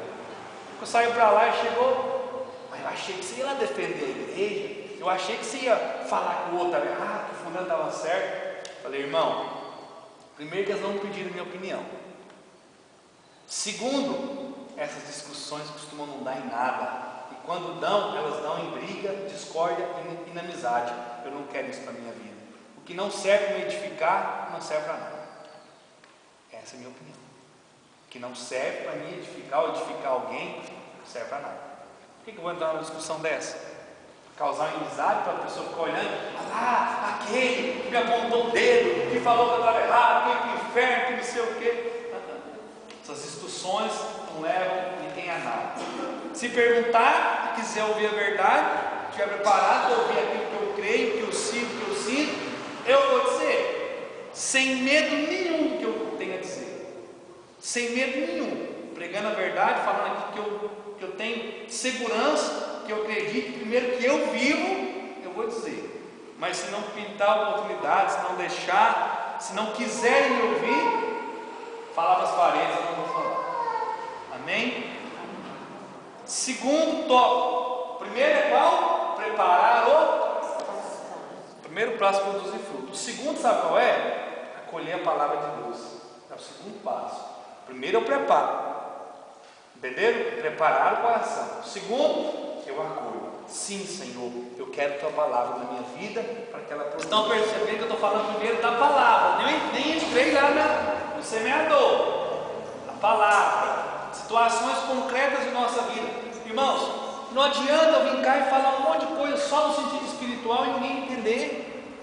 Eu saí para lá e chegou, mas eu achei que você ia lá defender a igreja, eu achei que você ia falar que o outro estava errado, que o fulano estava certo. Falei, irmão, primeiro que eles não pediram minha opinião. Segundo, essas discussões costumam não dar em nada. E quando dão, elas dão em briga, discórdia e inamizade. Eu não quero isso para a minha vida. O que não serve para me edificar, não serve para nada. Essa é a minha opinião. O que não serve para me edificar ou edificar alguém, não serve para nada. Por que eu vou entrar numa discussão dessa? Causar inimizade para a pessoa ficar olhando, ah, aquele que me apontou o dedo, que falou que eu estava errado, que ia para o inferno, que não sei o quê. Essas discussões não levam ninguém a nada. Se perguntar e quiser ouvir a verdade, estiver preparado para ouvir aquilo que eu creio, que eu sinto, eu vou dizer, sem medo nenhum do que eu tenho a dizer, sem medo nenhum, pregando a verdade, falando aquilo que eu tenho segurança, que eu acredito, primeiro que eu vivo, eu vou dizer. Mas se não pintar oportunidade, se não deixar, se não quiserem me ouvir, falar para as paredes, eu não vou falar. Amém? Segundo tópico. Primeiro é qual? Preparar o primeiro passo para produzir fruto. O segundo, sabe qual é? Acolher a palavra de Deus. É o segundo passo. Primeiro eu preparo. Entenderam? Preparar o coração. O segundo, eu acolho. Sim, Senhor, eu quero tua palavra na minha vida para que ela produza. Estão percebendo que eu estou falando primeiro da palavra. Nem entrei lá no semeador. A palavra. Situações concretas de nossa vida. Irmãos, não adianta eu vir cá e falar um monte de coisa só no sentido espiritual e ninguém entender.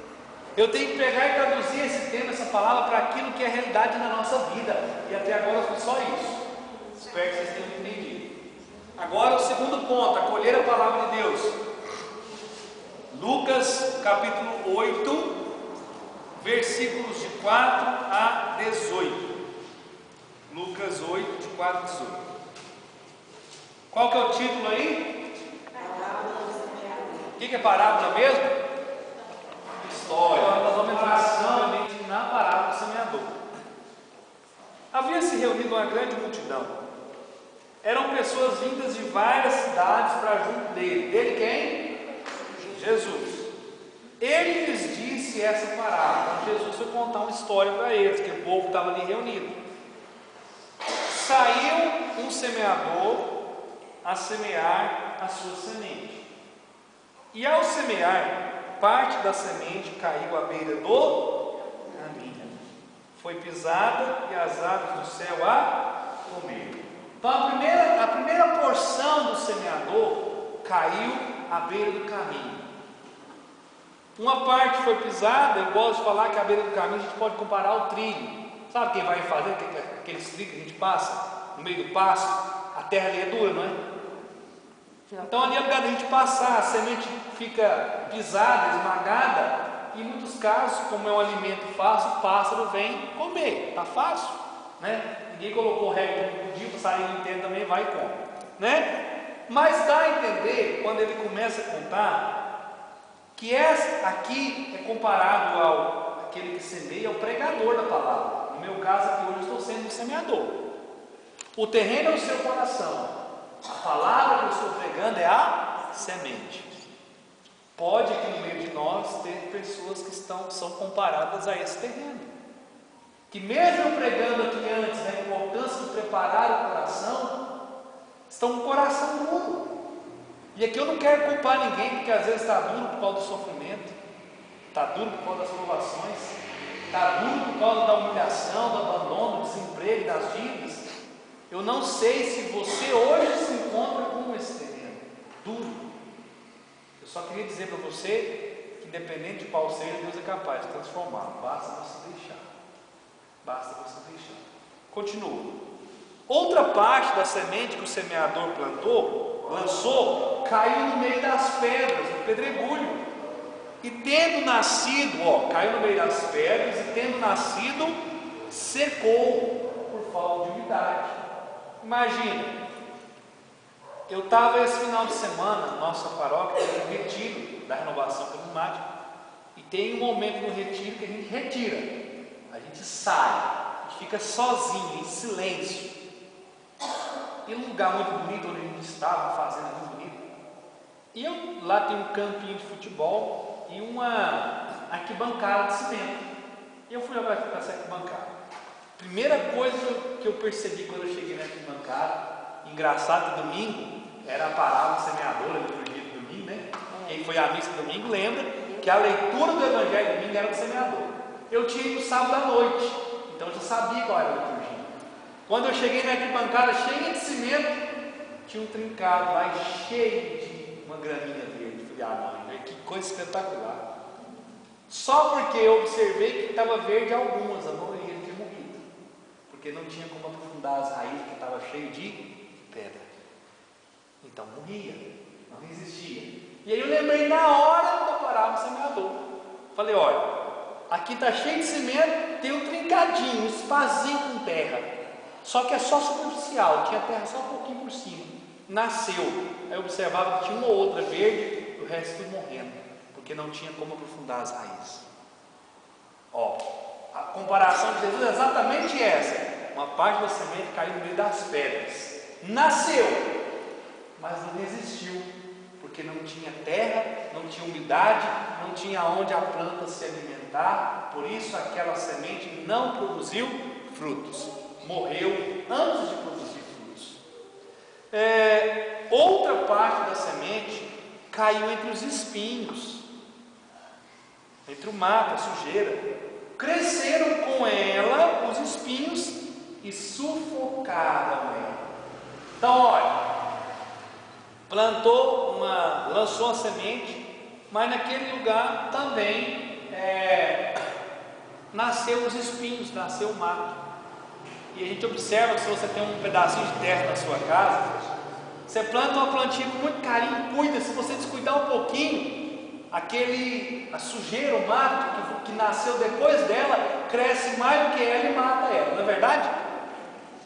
Eu tenho que pegar e traduzir esse tema, essa palavra, para aquilo que é realidade na nossa vida. E até agora eu fiz só isso. Espero que vocês tenham entendido. Agora o segundo ponto, acolher a palavra de Deus. Lucas capítulo 8, versículos de 4 a 18. Lucas 8, de 4 a 18. Qual que é o título aí? O que é parábola mesmo? História. Nós vamos entrar simplesmente na parábola do semeador. Havia se reunido uma grande multidão. Eram pessoas vindas de várias cidades para junto dele. Dele quem? Jesus. Ele lhes disse essa parábola. Jesus foi contar uma história para eles, que o povo estava ali reunido. Saiu um semeador a semear a sua semente. E ao semear, parte da semente caiu à beira do caminho. Foi pisada e as aves do céu a comeram. Então a primeira porção do semeador caiu à beira do caminho. Uma parte foi pisada. Eu gosto de falar que à beira do caminho a gente pode comparar ao trilho. Sabe quem vai fazer aqueles trilhos que a gente passa no meio do pasto? A terra ali é dura, não é? Então ali é o lugar da gente passar, a semente fica pisada, esmagada, e em muitos casos, como é um alimento fácil, o pássaro vem comer, está fácil, né? Ninguém colocou regra no dia, o passarinho inteiro também vai e come, né? Mas dá a entender, quando ele começa a contar, que essa aqui é comparado ao aquele que semeia, ao pregador da palavra. No meu caso aqui hoje eu estou sendo um semeador. O terreno é o seu coração. A palavra que eu estou pregando é a semente. Pode aqui no meio de nós ter pessoas que são comparadas a esse terreno, que mesmo eu pregando aqui antes da importância de preparar o coração, estão com o coração duro. E aqui eu não quero culpar ninguém, porque às vezes está duro por causa do sofrimento, está duro por causa das provações, está duro por causa da humilhação, do abandono, do desemprego, das dívidas. Eu não sei se você hoje se encontra com esse terreno duro. Eu só queria dizer para você que, independente de qual seja, Deus é capaz de transformar. Basta você deixar. Basta você deixar. Continua. Outra parte da semente que o semeador lançou, caiu no meio das pedras. pedregulho. E tendo nascido, caiu no meio das pedras, e tendo nascido, secou por falta de umidade. Imagina, eu estava esse final de semana, nossa paróquia tem um retiro da renovação carismática, e tem um momento no retiro que a gente retira, a gente sai, a gente fica sozinho, em silêncio. E um lugar muito bonito onde a gente estava, uma fazenda muito bonita. E lá tem um campinho de futebol e uma arquibancada de cimento. E eu fui lá para essa arquibancada. Primeira coisa que eu percebi quando eu cheguei na arquibancada, engraçado que domingo era a parábola semeadora, liturgia de domingo, né? Quem foi à missa domingo lembra que a leitura do Evangelho domingo era do semeador. Eu tinha ido sábado à noite, então eu já sabia qual era a liturgia. Quando eu cheguei na arquibancada cheia de cimento, tinha um trincado lá cheio de uma graminha verde. Falei, não, que coisa espetacular. Só porque eu observei que estava verde algumas, a maioria tinha morrido, porque não tinha como aprofundar as raízes, que estava cheio de pedra. Então morria, não resistia. E aí eu lembrei na hora da parábola do semeador. Falei, olha, aqui está cheio de cimento, tem um trincadinho, um espacinho com terra. Só que é só superficial, tinha terra só um pouquinho por cima. Nasceu. Aí eu observava que tinha uma ou outra verde, o resto tudo morrendo, porque não tinha como aprofundar as raízes. A comparação de Jesus é exatamente essa. Uma parte da semente caiu no meio das pedras. Nasceu, mas não resistiu, porque não tinha terra, não tinha umidade, não tinha onde a planta se alimentar. Por isso aquela semente não produziu frutos. Morreu antes de produzir frutos. Outra parte da semente caiu entre os espinhos, entre o mato, a sujeira. Cresceram com ela os espinhos e sufocaram ela. Então, olha, lançou a semente, mas naquele lugar também nasceu os espinhos, nasceu o mato. E a gente observa que se você tem um pedacinho de terra na sua casa, você planta uma plantinha com muito carinho, cuida. Se você descuidar um pouquinho, a sujeira, o mato que nasceu depois dela, cresce mais do que ela e mata ela, não é verdade?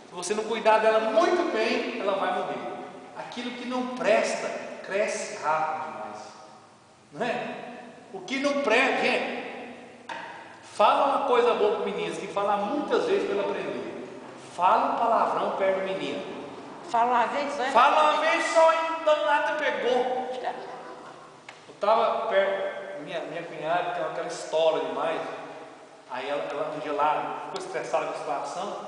Se você não cuidar dela muito bem, ela vai morrer. Aquilo que não presta, cresce rápido demais, não é? O que não presta, gente, fala uma coisa boa para o menino, tem que falar muitas vezes para ele aprender. Fala um palavrão perto do menino. Fala uma vez só. Fala uma vez só e então nada pegou. Eu estava perto, minha cunhada tem aquela história demais. Aí ela um dia lá ficou estressada com a situação.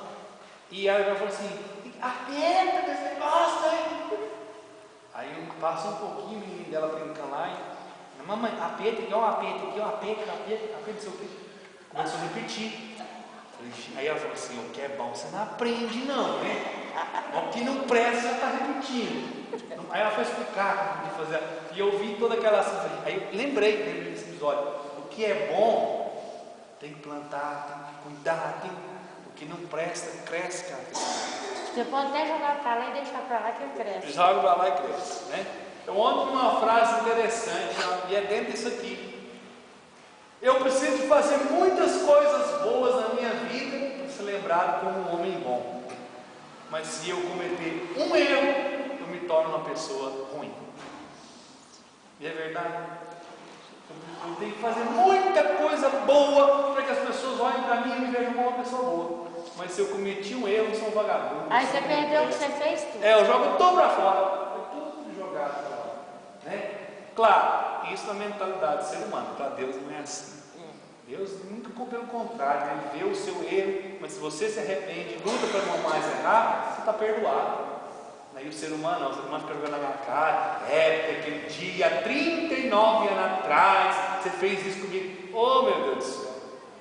E ela falou assim: aperta desse negócio aí. Aí passa um pouquinho, o menino dela brincando lá. E, mamãe, aperta aqui, ó, aperta aqui, ó, aperta, não sei o que. Começou a repetir. Aí ela falou assim: o que é bom você não aprende não, né? O que não presta já está repetindo. Aí ela foi explicar como fazer. E eu vi toda aquela ação. Aí eu lembrei desse episódio. O que é bom tem que plantar, tem que cuidar, o que não presta cresce, cara. Você pode até jogar para lá e deixar para lá que ele cresce. Joga para lá e cresce, né? Eu ontem vi uma frase interessante e é dentro disso aqui. Eu preciso de fazer muitas coisas boas na minha vida para ser lembrado como um homem bom. Mas se eu cometer um erro, eu me torno uma pessoa ruim. E é verdade. Eu tenho que fazer muita coisa boa para que as pessoas olhem para mim e me vejam como uma pessoa boa. Mas se eu cometi um erro, eu sou um vagabundo. Aí você perdeu o que você fez tudo. Eu jogo tudo para fora. Foi tudo jogado para fora, né? Claro, isso na mentalidade do ser humano. Para Deus não é assim. Deus nunca, pelo contrário, Ele vê o seu erro, mas se você se arrepende, luta para não mais errar, você está perdoado. Aí o ser humano, não, o ser humano fica jogando na minha cara, porque aquele dia, 39 anos atrás, você fez isso comigo. Oh meu Deus do céu,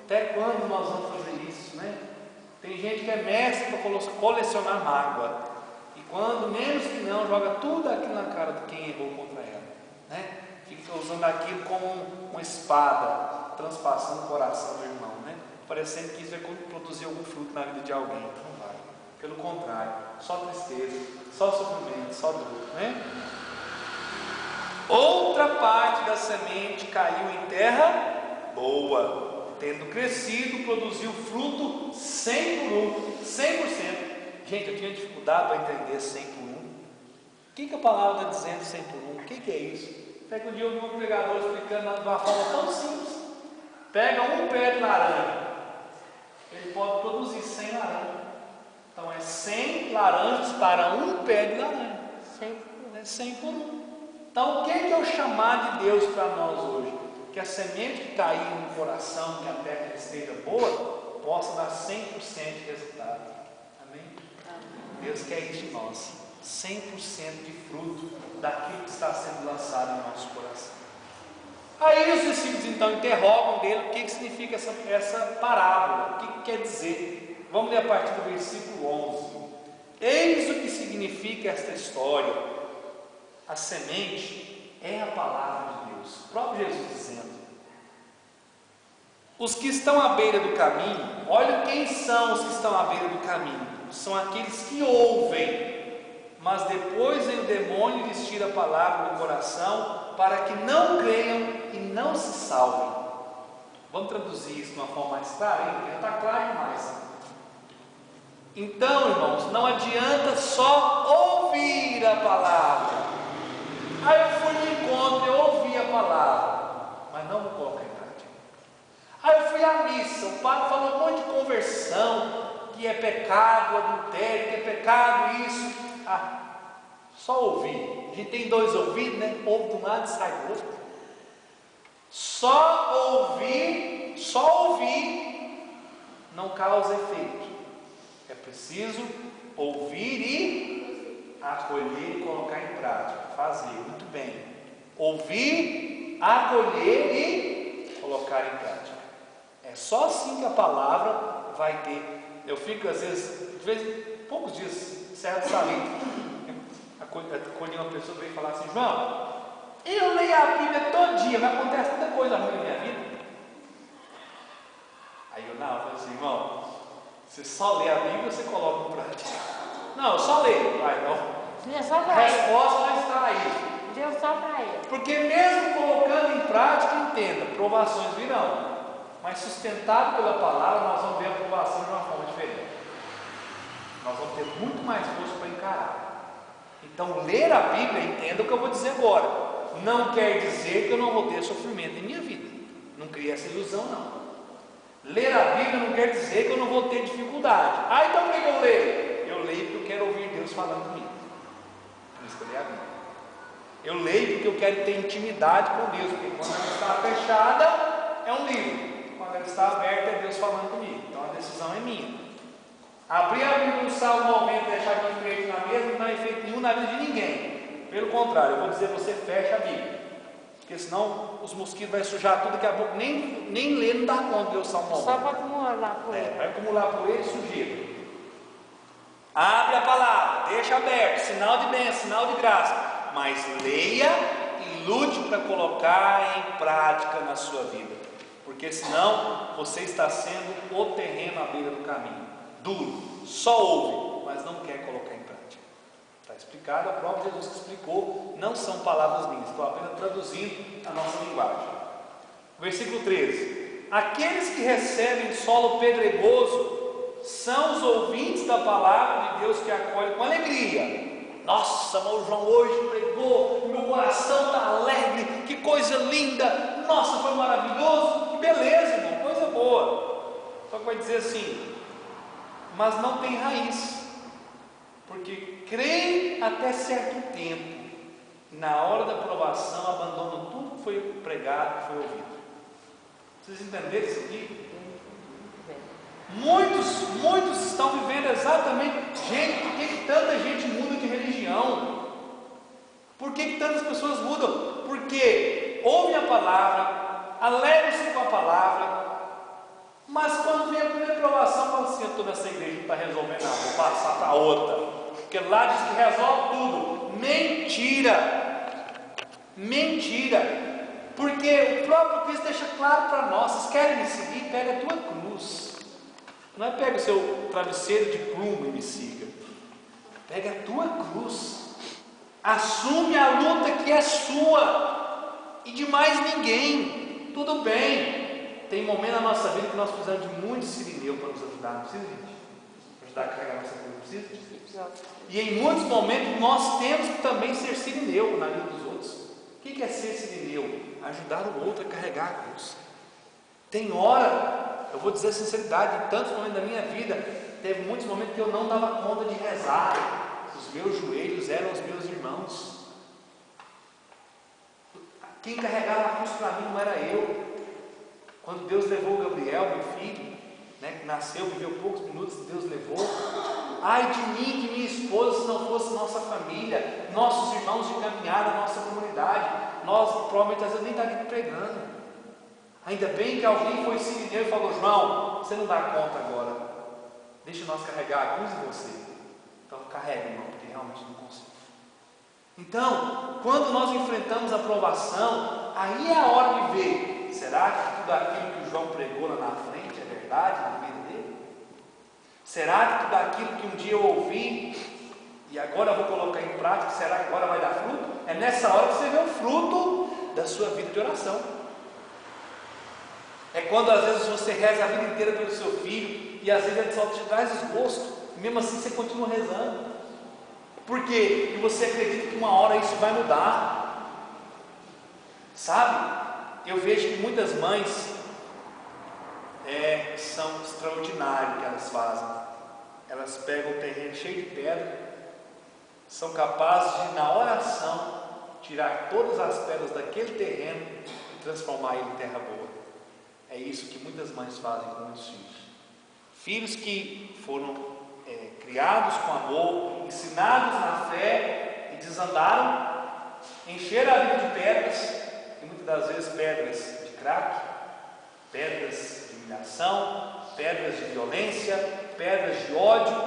até quando nós vamos fazer isso, né? Tem gente que é mestre para colecionar mágoa, e quando menos que não, joga tudo aquilo na cara de quem errou contra ela, né? Fica usando aquilo como uma espada, transpassando o coração do irmão, né? Parecendo que isso vai produzir algum fruto na vida de alguém. Não vai. Pelo contrário, só tristeza, só sofrimento, só dor, né? Outra parte da semente caiu em terra boa, tendo crescido, produziu fruto 100 por 1, 100%. Gente, eu tinha dificuldade para entender 100 por 1. O que a palavra está dizendo 100 por 1? O que é isso? Até que um dia eu vi um pregador explicando de uma forma tão simples. Pega um pé de laranja, ele pode produzir 100 laranjas. Então é 100 laranjas para um pé de laranja. 100 por 1. Então o que é o chamar de Deus para nós hoje? Que a semente que cair no coração, que a terra esteja boa, possa dar 100% de resultado. Amém? Deus quer isso de nós. 100% de fruto daquilo que está sendo lançado no nosso coração. Aí os discípulos então interrogam dele o que significa essa parábola, o que quer dizer. Vamos ler a partir do versículo 11. Eis o que significa esta história. A semente é a palavra de Deus, o próprio Jesus dizendo: os que estão à beira do caminho, olha quem são os que estão à beira do caminho, são aqueles que ouvem, mas depois vem o demônio e lhes tira a palavra do coração, para que não creiam e não se salvem. Vamos traduzir isso de uma forma mais clara, hein? Porque está claro demais. Então, irmãos, não adianta só ouvir a palavra. Aí eu fui no encontro, eu ouvi a palavra, mas não vou colocar em prática. Aí eu fui à missa, o padre falou um monte de conversão, que é pecado, adultério, que é pecado isso. Só ouvir. A gente tem dois ouvidos, né? Ouve de um lado e sai do outro. Só ouvir não causa efeito. É preciso ouvir e acolher e colocar em prática. Fazer, muito bem. Ouvir, acolher e colocar em prática. É só assim que a palavra vai ter. Eu fico às vezes, poucos dias, Serra do Salito, acolhi uma pessoa que veio falar assim: João, eu leio a Bíblia todo dia, mas acontece tanta coisa ruim na minha vida. Aí eu falei assim: irmão, você só lê a Bíblia ou você coloca em prática? Não, eu só leio. A resposta não está aí. Deus só para ele. Porque mesmo colocando em prática, entenda, provações virão. Mas sustentado pela palavra, nós vamos ver a provação de uma forma diferente. Nós vamos ter muito mais força para encarar. Então, ler a Bíblia, entenda o que eu vou dizer agora, não quer dizer que eu não vou ter sofrimento em minha vida. Não cria essa ilusão, não. Ler a Bíblia não quer dizer que eu não vou ter dificuldade. Então por que eu leio? Eu leio porque eu quero ouvir Deus falando comigo. Por isso que eu leio a Bíblia. Eu leio porque eu quero ter intimidade com Deus, porque quando ela está fechada, é um livro. Quando ela está aberta, é Deus falando comigo. Então a decisão é minha. Abrir a Bíblia no Salmo 90 e deixar de frente na mesa não dá efeito nenhum na vida de ninguém. Pelo contrário, eu vou dizer, você fecha a Bíblia. Porque senão os mosquitos vão sujar tudo, daqui a pouco nem ler não dá conta de ler o Salmo 90. Só para acumular poeira. Vai acumular poeira e sujeira. Abre a palavra, deixa aberto, sinal de bênção, sinal de graça. Mas leia e lute para colocar em prática na sua vida. Porque senão você está sendo o terreno à beira do caminho. Duro, só ouve, mas não quer colocar em prática. Está explicado, é o próprio Jesus que explicou, não são palavras minhas, estou apenas traduzindo a nossa linguagem. Versículo 13: aqueles que recebem solo pedregoso são os ouvintes da palavra de Deus que acolhem com alegria. Nossa, mas o João hoje pregou, meu coração está alegre, que coisa linda, nossa, foi maravilhoso, que beleza, irmão, coisa boa. Só que vai dizer assim: mas não tem raiz, porque creem até certo tempo, na hora da provação abandonam tudo que foi pregado, que foi ouvido. Vocês entenderam isso aqui? Muitos estão vivendo exatamente. Gente, por que tanta gente muda de religião? Por que tantas pessoas mudam? Porque ouvem a palavra, alegram-se com a palavra, mas quando vem a primeira provação, fala assim: eu estou nessa igreja, não está resolvendo nada, vou passar para outra, porque lá diz que resolve tudo. Mentira, porque o próprio Cristo deixa claro para nós: vocês querem me seguir? Pega a tua cruz. Não é pega o seu travesseiro de plumo e me siga. Pega a tua cruz. Assume a luta que é sua e de mais ninguém. Tudo bem. Tem momento na nossa vida que nós precisamos de muito sirineu para nos ajudar. Não precisa, gente? Para ajudar a carregar a nossa vida, não precisa? E em muitos momentos nós temos que também ser sirineu na vida dos outros. O que é ser sirineu? Ajudar o outro a carregar a cruz. Tem hora, eu vou dizer a sinceridade, em tantos momentos da minha vida, teve muitos momentos que eu não dava conta de rezar. Os meus joelhos eram os meus irmãos. Quem carregava a cruz para mim não era eu. Quando Deus levou o Gabriel, meu filho, que nasceu, viveu poucos minutos, Deus levou. Ai de mim, de minha esposa, se não fosse nossa família, nossos irmãos de caminhada, nossa comunidade, nós provavelmente às vezes nem estaríamos pregando. Ainda bem que alguém foi sirineu e falou: João, você não dá conta agora, deixa nós carregar a cruz de você. Então carrega, irmão, porque realmente não consigo. Então, quando nós enfrentamos a provação, aí é a hora de ver: será que tudo aquilo que o João pregou lá na frente é verdade na vida dele? Será que tudo aquilo que um dia eu ouvi e agora eu vou colocar em prática, será que agora vai dar fruto? É nessa hora que você vê o fruto da sua vida de oração. É quando às vezes você reza a vida inteira pelo seu filho e às vezes ele só te traz desgosto, e mesmo assim você continua rezando. Por quê? E você acredita que uma hora isso vai mudar. Sabe? Eu vejo que muitas mães são extraordinárias o que elas fazem. Elas pegam o terreno cheio de pedra, são capazes de, na oração, tirar todas as pedras daquele terreno e transformar ele em terra boa. É isso que muitas mães fazem com muitos filhos. Filhos que foram criados com amor, ensinados na fé e desandaram, encheram a vida de pedras, e muitas das vezes pedras de crack, pedras de humilhação, pedras de violência, pedras de ódio,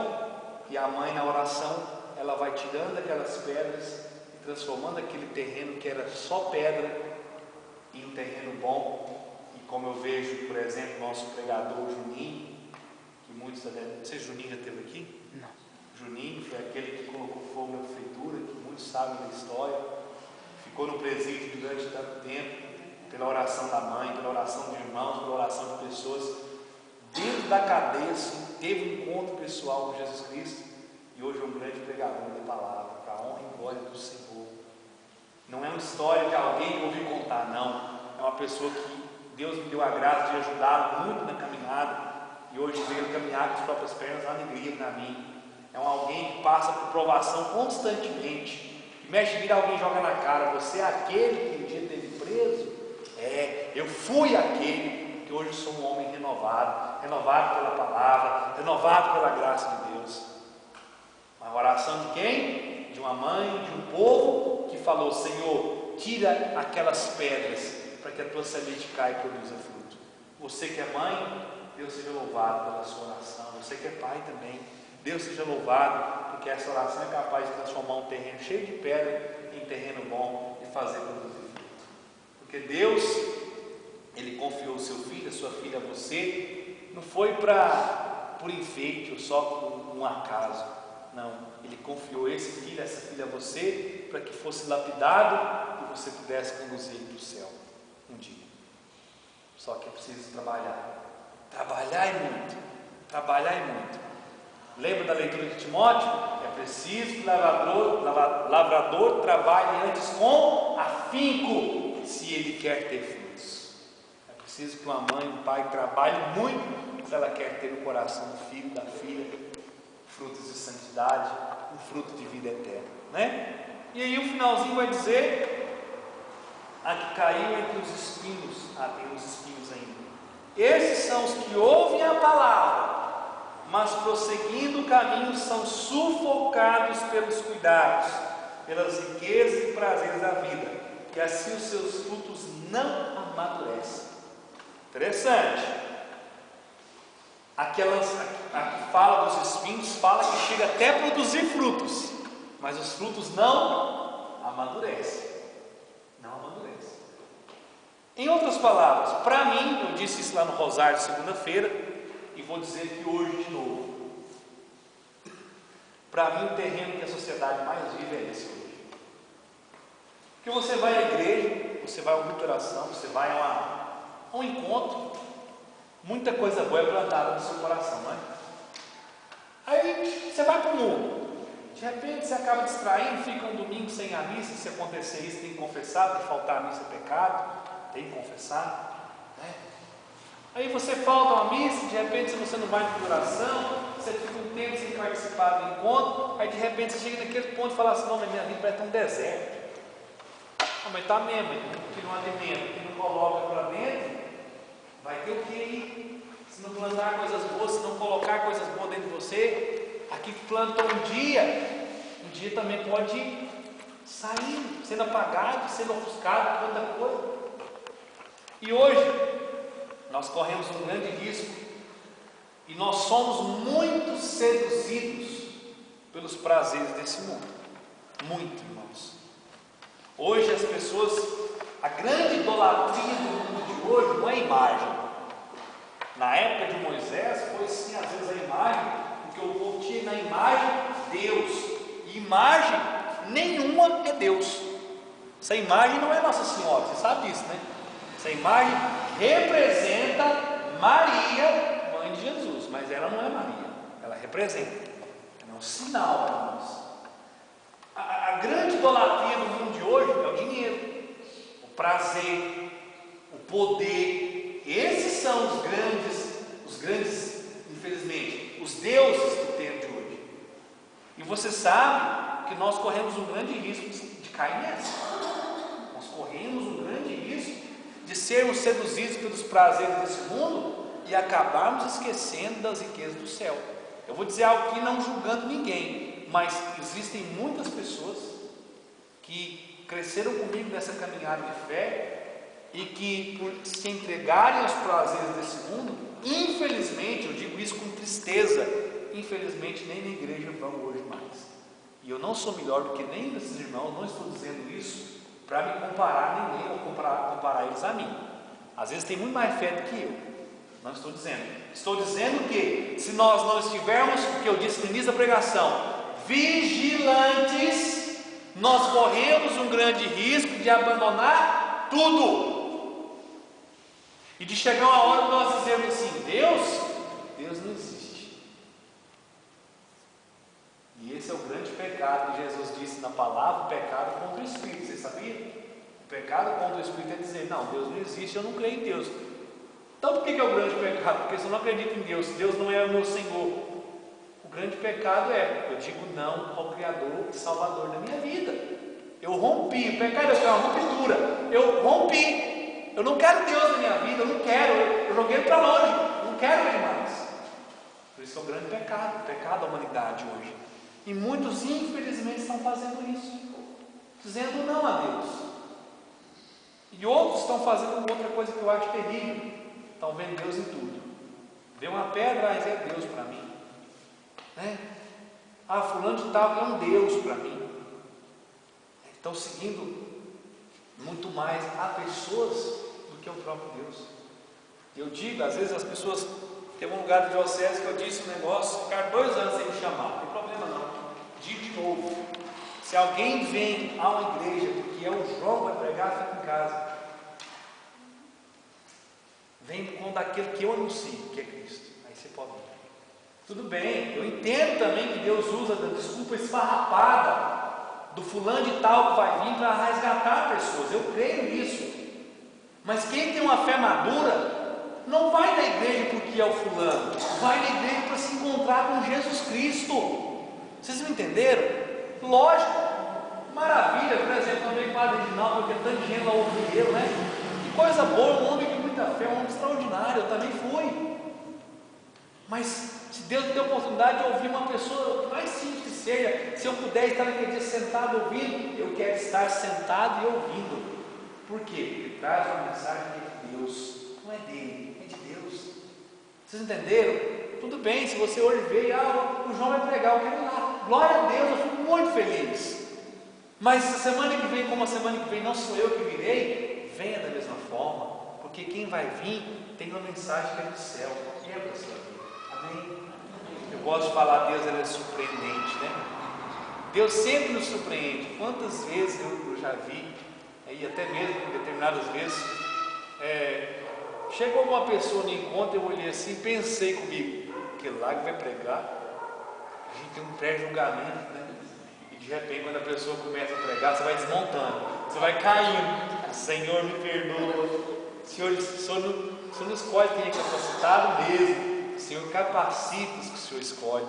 e a mãe na oração, ela vai tirando aquelas pedras e transformando aquele terreno que era só pedra em um terreno bom. E como eu vejo, por exemplo, nosso pregador Juninho, que muitos, não sei se Juninho já esteve aqui? Não. Juninho foi aquele que colocou fogo na prefeitura, que muitos sabem da história, ficou no presídio durante tanto tempo, pela oração da mãe, pela oração de irmãos, pela oração de pessoas. Dentro da cadeia, teve um encontro pessoal com Jesus Cristo, e hoje é um grande pregador da palavra, para a honra e glória do Senhor. Não é uma história de alguém que ouvi contar, não. É uma pessoa que Deus me deu a graça de ajudá-lo muito na caminhada, e hoje veio caminhar com as próprias pernas, uma alegria para mim. É alguém que passa por provação constantemente, e mexe, vira alguém e joga na cara: você é aquele que um dia esteve preso? Eu fui aquele, que hoje sou um homem renovado pela palavra, renovado pela graça de Deus. Uma oração de quem? De uma mãe, de um povo que falou: Senhor, tira aquelas pedras para que a tua semente caia e produza fruto. Você que é mãe, Deus seja louvado pela sua oração. Você que é pai também, Deus seja louvado, porque essa oração é capaz de transformar um terreno cheio de pedra em terreno bom e fazer produzir fruto. Porque Deus, Ele confiou o seu filho, a sua filha a você, não foi por enfeite ou só por um acaso. Não, Ele confiou esse filho, essa filha a você, para que fosse lapidado e você pudesse conduzir para o céu um dia. Só que é preciso trabalhar e muito. Lembra da leitura de Timóteo? É preciso que o lavrador trabalhe antes com afinco, se ele quer ter frutos. É preciso que uma mãe, um pai trabalhe muito, se ela quer ter no coração do filho, da filha, frutos de santidade, um fruto de vida eterna, né? E aí o finalzinho vai dizer: a que caiu entre os espinhos. Tem uns espinhos ainda. Esses são os que ouvem a palavra, mas prosseguindo o caminho são sufocados pelos cuidados, pelas riquezas e prazeres da vida, e assim os seus frutos não amadurecem. Interessante. A que fala dos espinhos fala que chega até a produzir frutos, mas os frutos não amadurecem. Em outras palavras, para mim, eu disse isso lá no Rosário segunda-feira, e vou dizer que hoje de novo. Para mim, o terreno que a sociedade mais vive é esse hoje. Porque você vai à igreja, você vai a uma oração, você vai a um encontro, muita coisa boa é plantada no seu coração, não é? Aí você vai para o mundo, de repente você acaba distraindo, fica um domingo sem a missa. Se acontecer isso, tem que confessar, porque faltar a missa é pecado, tem que confessar, né? Aí você falta uma missa, de repente você não vai para oração, você fica um tempo sem participar do encontro, aí de repente você chega naquele ponto e fala assim: não, mas minha vida vai ter um deserto. Ah, mas está mesmo, que não alimenta, que não coloca para dentro, vai ter o que aí? Se não plantar coisas boas, se não colocar coisas boas dentro de você, aqui que plantou um dia também pode sair, sendo apagado, sendo ofuscado, tanta coisa. E hoje, nós corremos um grande risco, e nós somos muito seduzidos pelos prazeres desse mundo, muito, irmãos. Hoje as pessoas, a grande idolatria do mundo de hoje não é a imagem. Na época de Moisés foi sim, às vezes, a imagem, porque o povo tinha na imagem Deus, e imagem nenhuma é Deus. Essa imagem não é Nossa Senhora, você sabe disso, né? Essa imagem representa Maria, mãe de Jesus, mas ela não é Maria, ela representa, ela é um sinal para nós. A grande idolatria do mundo de hoje é o dinheiro, o prazer, o poder. Esses são os grandes, infelizmente, os deuses do tempo de hoje. E você sabe que nós corremos um grande risco de cair nessa. Nós corremos um grande risco de sermos seduzidos pelos prazeres desse mundo e acabarmos esquecendo das riquezas do céu. Eu vou dizer algo aqui não julgando ninguém, mas existem muitas pessoas que cresceram comigo nessa caminhada de fé e que, por se entregarem aos prazeres desse mundo, infelizmente, eu digo isso com tristeza, infelizmente nem na igreja vão hoje mais. E eu não sou melhor do que nenhum desses irmãos, não estou dizendo isso para me comparar nem ou comparar eles a mim. Às vezes tem muito mais fé do que eu, não estou dizendo. Estou dizendo que se nós não estivermos, o que eu disse no início da pregação, vigilantes, nós corremos um grande risco de abandonar tudo. E de chegar uma hora nós dizemos assim: Deus não existe. E esse é o grande pecado que Jesus disse na palavra, o pecado contra o Espírito. Você sabia? O pecado contra o Espírito é dizer: não, Deus não existe, eu não creio em Deus. Então por que é o grande pecado? Porque se eu não acredito em Deus, Deus não é o meu Senhor. O grande pecado é, eu digo não ao Criador e Salvador da minha vida. Eu rompi, o pecado é uma ruptura. Eu rompi. Eu não quero Deus na minha vida, eu não quero, eu joguei para longe, eu não quero Ele mais. Por isso é um grande pecado, o pecado da humanidade hoje. E muitos, infelizmente, estão fazendo isso, dizendo não a Deus. E outros estão fazendo outra coisa que eu acho terrível: estão vendo Deus em tudo. Vê uma pedra, mas é Deus para mim, né? Ah, fulano de tal é um Deus para mim. Estão seguindo muito mais a pessoas do que o próprio Deus. Eu digo, às vezes as pessoas, tem um lugar de diocese que eu disse um negócio, ficar 2 anos sem me chamar, não tem problema não, digo de novo: se alguém vem a uma igreja porque é o João vai pregar, fica em casa. Vem por conta daquele que eu anuncio, que é Cristo. Aí você pode vir. Tudo bem, eu entendo também que Deus usa da desculpa esfarrapada do fulano de tal que vai vir para resgatar pessoas, eu creio nisso. Mas quem tem uma fé madura não vai na igreja porque é o fulano, vai na igreja para se encontrar com Jesus Cristo. Vocês me entenderam? Lógico, maravilha. Por exemplo, também o Padre Reginaldo, porque tanta gente lá ouviu eu, né? Que coisa boa, um homem de muita fé, um homem extraordinário, eu também fui. Mas se Deus me deu a oportunidade de ouvir uma pessoa, mais simples que seja, se eu puder estar naquele dia sentado ouvindo, eu quero estar sentado e ouvindo. Por quê? Porque traz uma mensagem de Deus, não é dele, é de Deus. Vocês entenderam? Tudo bem, se você hoje veio, o João vai pregar, eu quero ir lá. Glória a Deus, eu fico muito feliz. Mas se a semana que vem, como a semana que vem não sou eu que virei, venha da mesma forma, porque quem vai vir tem uma mensagem que é do céu, que é para a sua vida. Amém? Eu gosto de falar, Deus ele é surpreendente, né? Deus sempre nos surpreende. Quantas vezes eu já vi aí até mesmo em determinadas vezes, chegou uma pessoa no encontro, eu olhei assim, pensei comigo, aquele lá que vai pregar, a gente tem um pré-julgamento, né? E de repente quando a pessoa começa a pregar, você vai desmontando, você vai caindo. Senhor, me perdoa. Senhor, o Senhor não escolhe quem é capacitado mesmo. O Senhor capacita os que o Senhor escolhe.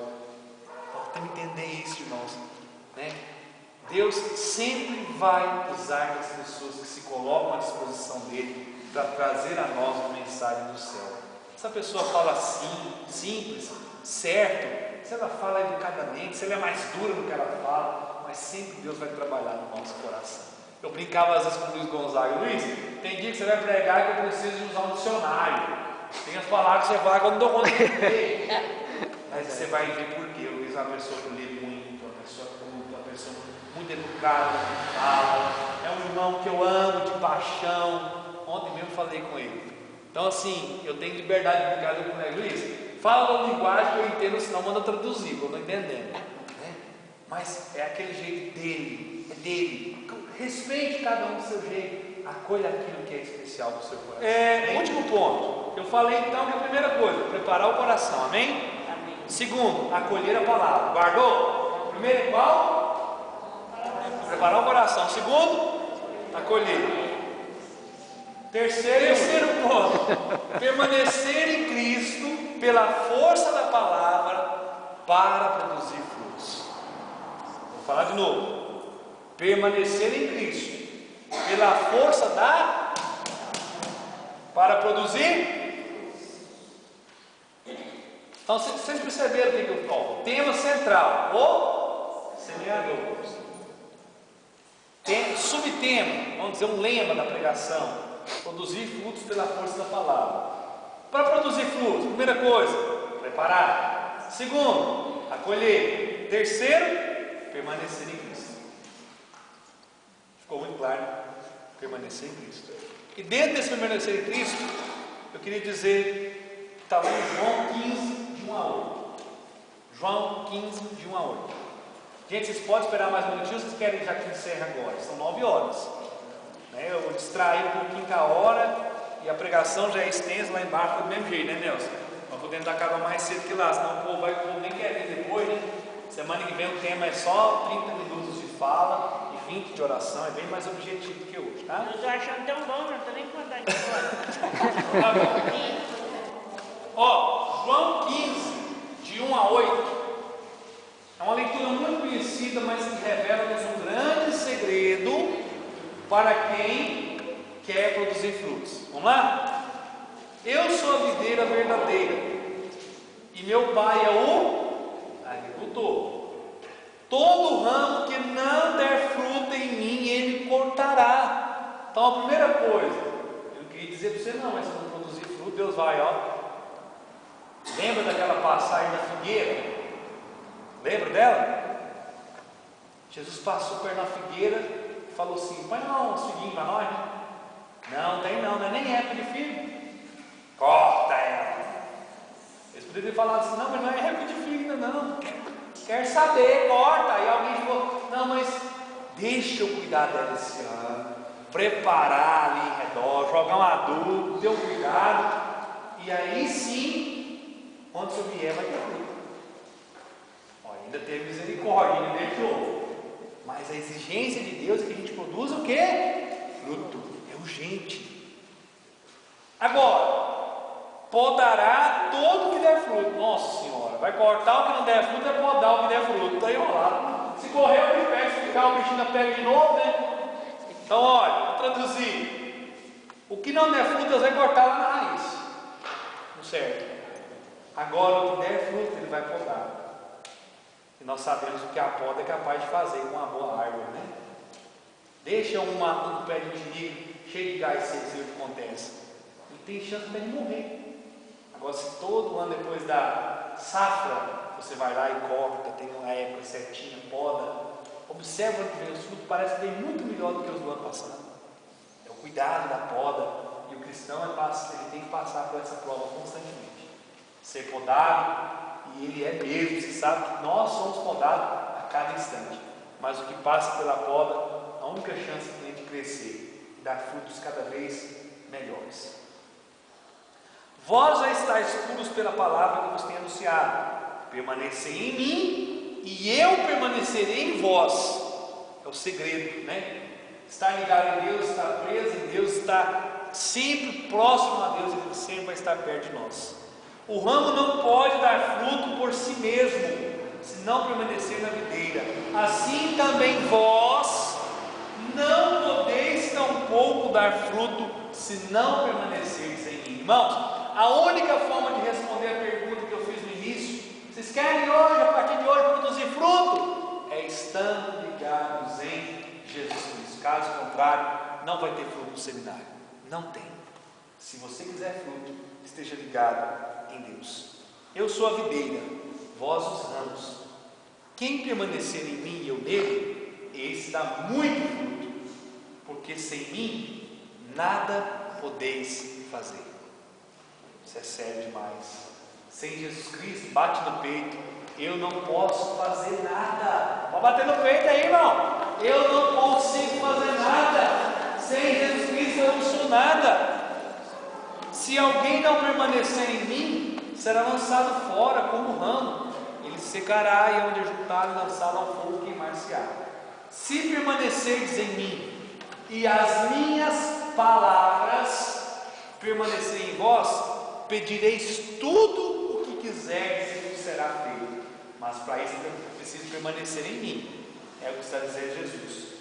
Tem que entender isso, irmãos, né? Deus sempre vai usar as pessoas que se colocam à disposição dele para trazer a nós uma mensagem do céu. Se a pessoa fala assim, simples, certo, se ela fala educadamente, se ela é mais dura no que ela fala, mas sempre Deus vai trabalhar no nosso coração. Eu brincava às vezes com o Luiz Gonzaga: Luiz, tem dia que você vai pregar que eu preciso de usar um dicionário. Tem as palavras que você fala que eu não dou conta de entender. Mas você vai ver por quê. O Luiz é uma pessoa que lê muito, uma pessoa culta, uma pessoa muito educada, que fala. É um irmão que eu amo de paixão. Ontem mesmo falei com ele. Então assim, eu tenho liberdade de brincar com ele. Luiz, fala uma linguagem que eu entendo, senão manda traduzir, eu não estou entendendo, né? Mas é aquele jeito dele, é dele. Respeite cada um do seu jeito, acolha aquilo que é especial do seu coração. Último ponto, eu falei então que a primeira coisa, preparar o coração, amém? Amém. Segundo, acolher a palavra. Guardou? Primeiro é qual? Preparar o coração. Segundo, acolher. Terceiro ponto, permanecer em Cristo pela força da palavra para produzir frutos. Vou falar de novo. Permanecer em Cristo pela força para produzir. Então vocês perceberam o que eu falo? Tema central: o semeador. Subtema, vamos dizer, um lema da pregação: produzir frutos pela força da palavra. Para produzir frutos, primeira coisa, preparar. Segundo, acolher. Terceiro, permanecer em Cristo. Ficou muito claro? Permanecer em Cristo. E dentro desse permanecer em Cristo, eu queria dizer, está lá em João 15, de 1 a 8. João 15, de 1 a 8. Gente, vocês podem esperar mais um minutinho, vocês querem já que encerre agora? São 9 horas. Eu distraí um pouquinho com a hora, e a pregação já é extensa lá embaixo, do mesmo jeito, né, Nelson? Nós podemos acabar mais cedo que lá, senão o povo nem quer vir depois, né? Semana que vem o tema é só 30 minutos de fala e 20 de oração, é bem mais objetivo do que hoje, tá? Eu estou achando tão bom, não estou nem contando agora. Tá bom. João 15, de 1 a 8, é uma leitura muito conhecida, mas que revela um grande segredo para quem quer produzir frutos. Vamos lá? Eu sou a videira verdadeira e meu pai é o agricultor. Todo ramo que não der fruto em mim, ele cortará. Então a primeira coisa, eu não queria dizer para você não, mas se não produzir fruto, Deus vai, lembra daquela passagem da figueira? Lembra dela? Jesus passou perto da figueira e falou assim: põe lá um figuinho para nós. Não tem não, não é nem época de figo. Corta ela. Eles poderiam ter falado assim: não, mas não é época de figo ainda não. Quer saber, corta. Aí alguém falou: não, mas deixa eu cuidar dela esse ano, preparar ali em redor, jogar um adubo, ter um cuidado, e aí sim, quando o senhor vier, vai ter fruto. Ainda teve misericórdia, ainda deixou. Mas a exigência de Deus é que a gente produza o quê? Fruto. É urgente. Agora, podará todo que der fruto. Nossa Senhora, vai cortar o que não der fruto, é podar o que der fruto. Está enrolado. Se correr o bicho pega, se ficar o bichinho pega de novo, né? Então, olha, vou traduzir. O que não der fruto, Deus vai cortar lá na raiz. Não certo? Agora, o que der fruto, Ele vai podar. E nós sabemos o que a poda é capaz de fazer com uma boa árvore, né? Deixa um pé de mexerico cheio de gás seco, o que acontece? Ele tem chance até de morrer. Agora, se todo ano depois da safra, você vai lá e corta, tem uma época certinha, poda, observa o que vem, os frutos parecem bem muito melhor do que os do ano passado. É o cuidado da poda, e o cristão ele tem que passar por essa prova constantemente. Ser podado, e ele é mesmo, você sabe que nós somos podados a cada instante, mas o que passa pela poda, a única chance que tem de crescer dar frutos cada vez melhores. Vós já estáis puros pela palavra que vos tenho anunciado. Permanecei em mim e eu permanecerei em vós. É o segredo, né? Estar ligado em Deus, estar preso em Deus, estar sempre próximo a Deus, Ele sempre vai estar perto de nós. O ramo não pode dar fruto por si mesmo, se não permanecer na videira. Assim também vós não podeis tampouco dar fruto, se não permanecerdes em mim. Irmãos, a única forma de responder a pergunta que eu fiz no início, vocês querem hoje, a partir de hoje, produzir fruto? É estando ligados em Jesus Cristo. Caso contrário, não vai ter fruto no seminário. Não tem. Se você quiser fruto, esteja ligado em Deus. Eu sou a videira, vós os ramos. Quem permanecer em mim e eu nele, esse dá muito fruto, porque sem mim nada podeis fazer. Isso é sério demais. Sem Jesus Cristo, bate no peito, eu não posso fazer nada. Pode bater no peito aí, irmão. Eu não consigo fazer nada. Sem Jesus Cristo eu não sou nada. Se alguém não permanecer em mim, será lançado fora como ramo. Ele secará e onde ajuntar e lançado ao fogo queimar-se-á. Se permanecerdes em mim e as minhas palavras permanecerem em vós, pedireis tudo o que quiserdes e vos será feito. Mas para isso eu preciso permanecer em mim. É o que está dizendo Jesus.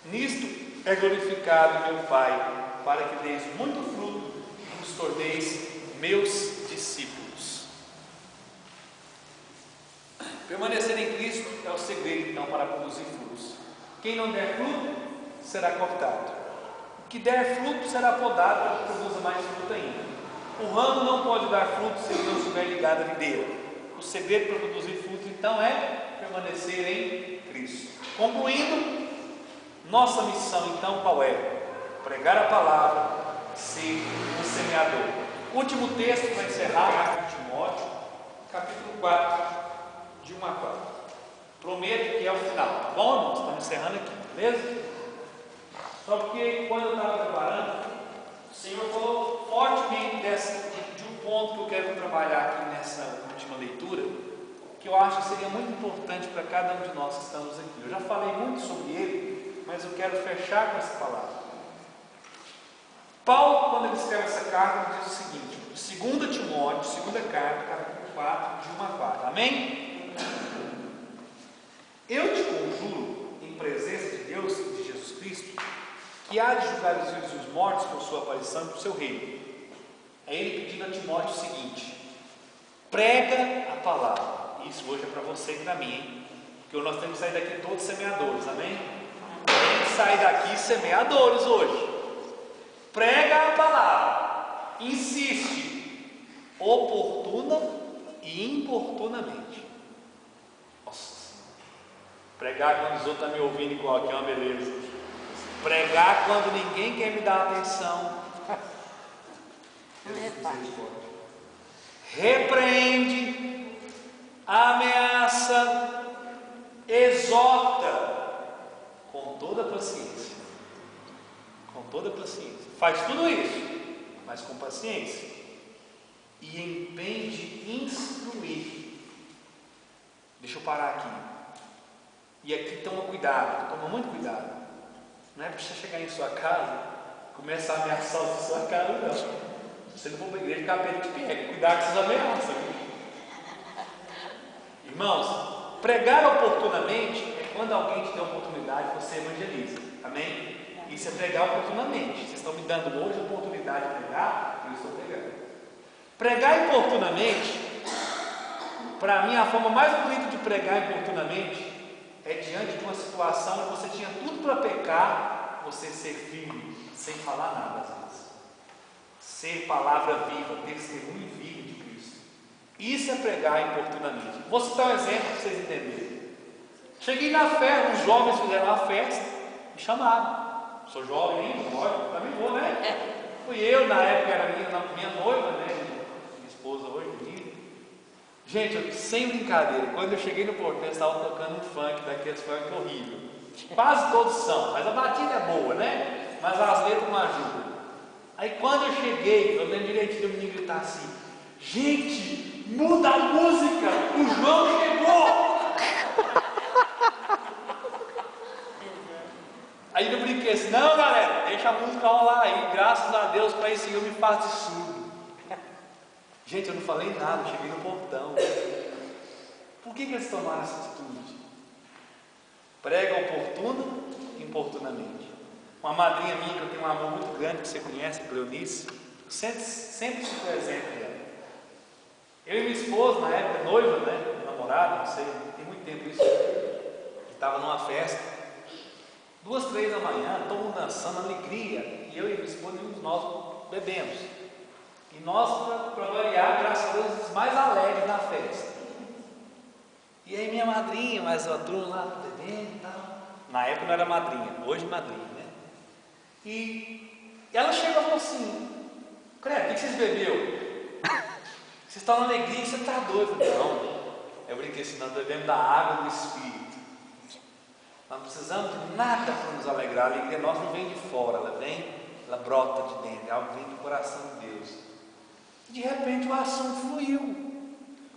Nisto é glorificado meu Pai, para que deis muito fruto e vos torneis meus discípulos. Permanecer em Cristo é o segredo então para produzir frutos. Quem não der fruto será cortado. O que der fruto será podado para que produza mais fruto ainda. O ramo não pode dar fruto se ele não estiver ligado à videira. O segredo para produzir fruto então é permanecer em Cristo. Concluindo, nossa missão então qual é? Pregar a palavra, ser um semeador. Último texto para encerrar, carta de Timóteo, capítulo 4, de 1 a 4. Prometo que é o final, tá bom, irmãos? Estamos encerrando aqui, beleza? Só porque quando eu estava preparando, o Senhor falou fortemente de um ponto que eu quero trabalhar aqui nessa última leitura, que eu acho que seria muito importante para cada um de nós que estamos aqui. Eu já falei muito sobre ele, mas eu quero fechar com essa palavra. Paulo, quando ele escreve essa carta, diz o seguinte, 2 Timóteo, segunda carta, capítulo 4, de 1 a 4, amém? Eu te conjuro, em presença de Deus e de Jesus Cristo, que há de julgar os vivos e os mortos por sua aparição e por seu reino. É ele pedindo a Timóteo o seguinte: prega a palavra. Isso hoje é para você e para mim, hein? Porque nós temos que sair daqui todos semeadores, amém? Tem que sair daqui semeadores hoje. Prega a palavra, insiste, oportuna e importunamente. Nossa, pregar quando os outros estão me ouvindo igual aqui é uma beleza. Pregar quando ninguém quer me dar atenção. Repreende, ameaça, exorta com toda paciência. Com toda paciência. Faz tudo isso, mas com paciência. E empenhe de instruir. Deixa eu parar aqui. E aqui toma cuidado, toma muito cuidado. Não é para você chegar em sua casa e começar a ameaçar a sua casa, não. Se você não for para a igreja, o capeta te pega. Cuidado com essas ameaças. Irmãos, pregar oportunamente é quando alguém te dá oportunidade, você evangeliza. Amém? Isso é pregar oportunamente. Vocês estão me dando hoje a oportunidade de pregar, eu estou pregando. Pregar oportunamente, para mim, a forma mais bonita de pregar oportunamente é diante de uma situação onde você tinha tudo para pecar, você ser firme, sem falar nada às vezes. Ser palavra viva, testemunho vivo de Cristo. Isso é pregar oportunamente. Vou citar um exemplo para vocês entenderem. Cheguei na festa, os jovens fizeram uma festa, me chamaram. Sou jovem ainda, lógico, também vou, né? Fui eu, na época era minha noiva, né? Minha esposa hoje, menina. Gente, sem brincadeira, quando eu cheguei no portão, eles estavam tocando um funk, daqueles funk horrível. Quase todos são, mas a batida é boa, né? mas as letras não ajudam. Aí quando eu cheguei, eu lembro direitinho do menino gritar assim: gente, muda a música, o João chegou! Aí eu brinquei assim: não, galera, deixa a música rolar aí, graças a Deus, para esse Senhor me faz de surdo. Gente, eu não falei nada, eu cheguei no portão. Por que eles tomaram essa atitude? Prega oportuno, importunamente. Uma madrinha minha, que eu tenho um amor muito grande, que você conhece, Cleonice, sempre cito o exemplo dela. Eu e minha esposa, na época noiva, né, namorada, não sei, tem muito tempo isso, estava numa festa, 2, 3 da manhã, todo mundo dançando, alegria, e eu e minha esposa, nós bebemos. E nós, para variar, graças a Deus, os mais alegres na festa. E aí minha madrinha, mais uma turma lá, bebendo e tal. Na época não era madrinha, hoje madrinha, né? E ela chegou e falou assim: Credo, o que vocês beberam? Vocês estão na alegria, você está doido? Eu falei: não. Eu brinquei assim: nós bebemos da água do Espírito. Nós não precisamos de nada para nos alegrar. A alegria nossa não vem de fora, ela brota de dentro, é algo que vem do coração de Deus. De repente o assunto fluiu.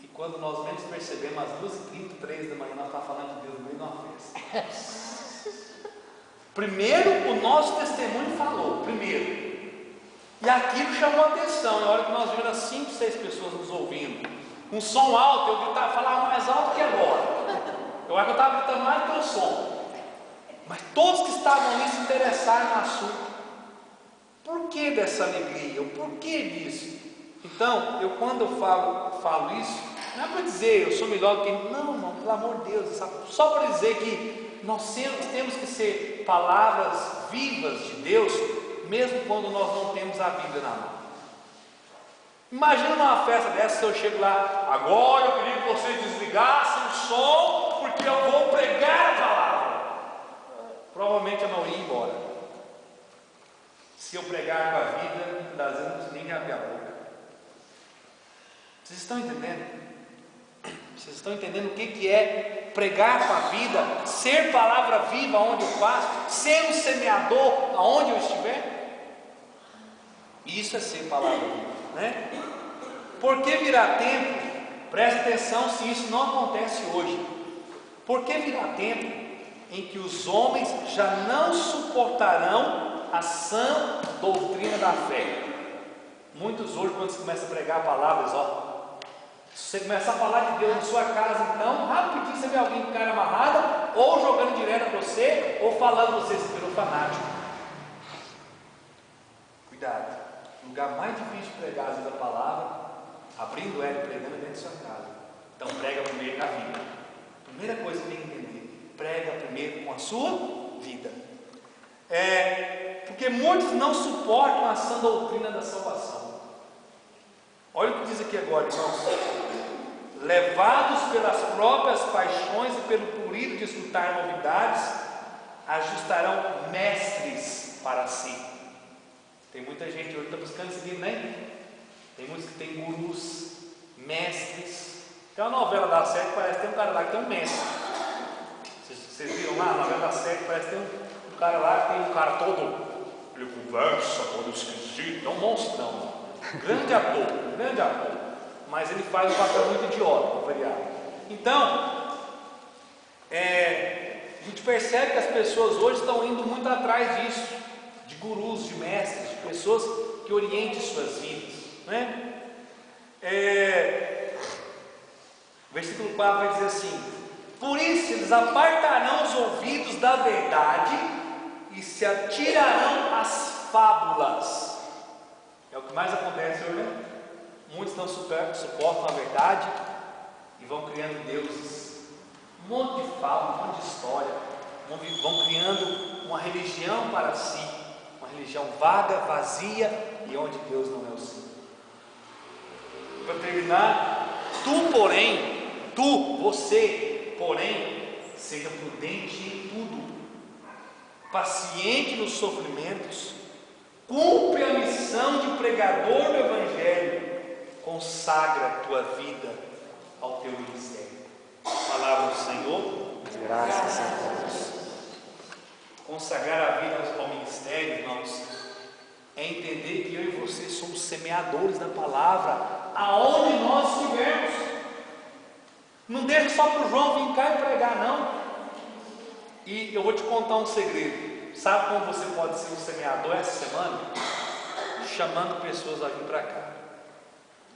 E quando nós menos percebemos, às 2h30, 3 da manhã, nós estávamos falando de Deus no meio de uma festa. Primeiro, o nosso testemunho falou, primeiro. E aquilo chamou a atenção. Na hora que nós vimos as 5, 6 pessoas nos ouvindo, um som alto, eu gritava, falava mais alto que agora. Eu acho que eu estava gritando mais do que o som. Mas todos que estavam ali se interessaram no assunto. Por que dessa alegria? O porquê disso? Então, quando eu falo isso, não é para dizer eu sou melhor do que ele. Não, irmão, pelo amor de Deus. Só para dizer que nós temos que ser palavras vivas de Deus, mesmo quando nós não temos a Bíblia na mão. Imagina uma festa dessa, se eu chego lá: agora eu queria que vocês desligassem o som, porque eu vou pregar a palavra. Provavelmente eu não ia embora. Se eu pregar com a vida, muitas das vezes não preciso nem abrir a boca. Vocês estão entendendo? Vocês estão entendendo o que é pregar com a vida, ser palavra viva onde eu passo, ser um semeador aonde eu estiver? Isso é ser palavra viva, né? Porque virá tempo, preste atenção se isso não acontece hoje, porque virá tempo em que os homens já não suportarão a sã doutrina da fé. Muitos hoje, quando você começa a pregar palavras, se você começar a falar de Deus na sua casa, então, rapidinho você vê alguém com cara amarrada, ou jogando direto a você, ou falando você pelo fanático. Cuidado, o lugar mais difícil de pregar a palavra, abrindo ela e pregando dentro da sua casa. Então prega primeiro na vida. Primeira coisa que tem que entender: prega primeiro com a sua vida. Porque muitos não suportam a sã doutrina da salvação. Olha o que diz aqui agora, irmãos: levados pelas próprias paixões e pelo prurido de escutar novidades, ajustarão mestres para si. Tem muita gente hoje que está buscando esse livro, né? Tem muitos que tem gurus, mestres. Tem uma novela da série que parece que tem um cara lá que tem um mestre. Vocês viram lá, a novela da série parece que tem um cara lá que tem um cara todo, ele conversa todo esquisito, é um monstrão. Grande ator, mas ele faz um papel muito idiota no feriado. Então, a gente percebe que as pessoas hoje estão indo muito atrás disso, de gurus, de mestres, de pessoas que orientem suas vidas, né? Versículo 4 vai dizer assim: por isso eles apartarão os ouvidos da verdade e se atirarão às fábulas. É o que mais acontece hoje, né? Muitos não suportam a verdade e vão criando deuses, um monte de fábula, um monte de história, vão criando uma religião para si, uma religião vaga, vazia e onde Deus não é o Senhor. Para terminar, você, porém, seja prudente em tudo, paciente nos sofrimentos, cumpre a missão de pregador do Evangelho, consagra a tua vida ao teu ministério. Palavra do Senhor. Graças a Deus. consagrar a vida ao ministério, irmãos, é entender que eu e você somos semeadores da palavra aonde nós estivermos. Não deixa só para o João vir cá e pregar, não. E eu vou te contar um segredo. Sabe como você pode ser um semeador essa semana? Chamando pessoas a vir para cá.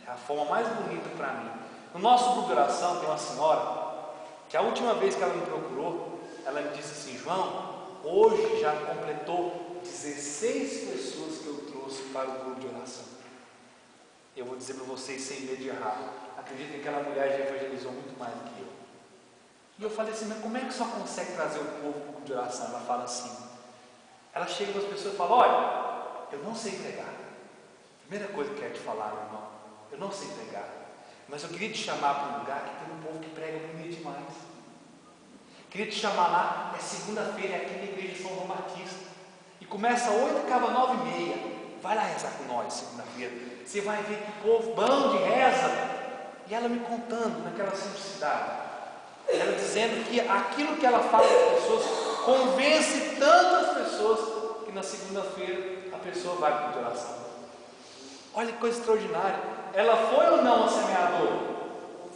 É a forma mais bonita para mim. No nosso grupo de oração tem uma senhora que a última vez que ela me procurou, ela me disse assim: João, hoje já completou 16 pessoas que eu trouxe para o grupo de oração. Eu vou dizer para vocês sem medo de errar, acredito que aquela mulher já evangelizou muito mais do que eu. E eu falei assim: mas como é que só consegue trazer o povo para o grupo de oração? Ela fala assim, ela chega para as pessoas e fala: olha, eu não sei pregar. Primeira coisa que eu quero te falar, meu irmão, eu não sei pregar, mas eu queria te chamar para um lugar que tem um povo que prega bonito demais. Queria te chamar lá, é segunda-feira, aqui na igreja São João Batista, e começa 8 e acaba 9h30. Vai lá rezar com nós segunda-feira. Você vai ver que povo bom de reza. E ela me contando naquela simplicidade, ela dizendo que aquilo que ela fala para as pessoas convence tantas pessoas que na segunda-feira a pessoa vai para a oração. Olha que coisa extraordinária. Ela foi ou não a semeadora?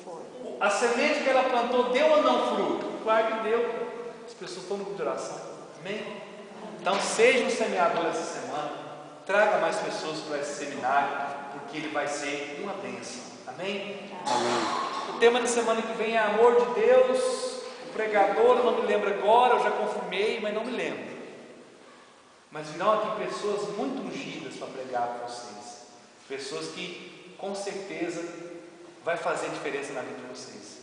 Foi. A semente que ela plantou deu ou não fruto? Claro que deu. As pessoas estão no grupo de oração. Amém? Então seja um semeador essa semana. Traga mais pessoas para esse seminário, porque ele vai ser uma bênção. Amém? Amém. O tema da semana que vem é amor de Deus. O pregador, eu não me lembro agora, eu já confirmei, mas não me lembro. Mas virão aqui pessoas muito ungidas para pregar para vocês. Pessoas que com certeza vai fazer diferença na vida de vocês.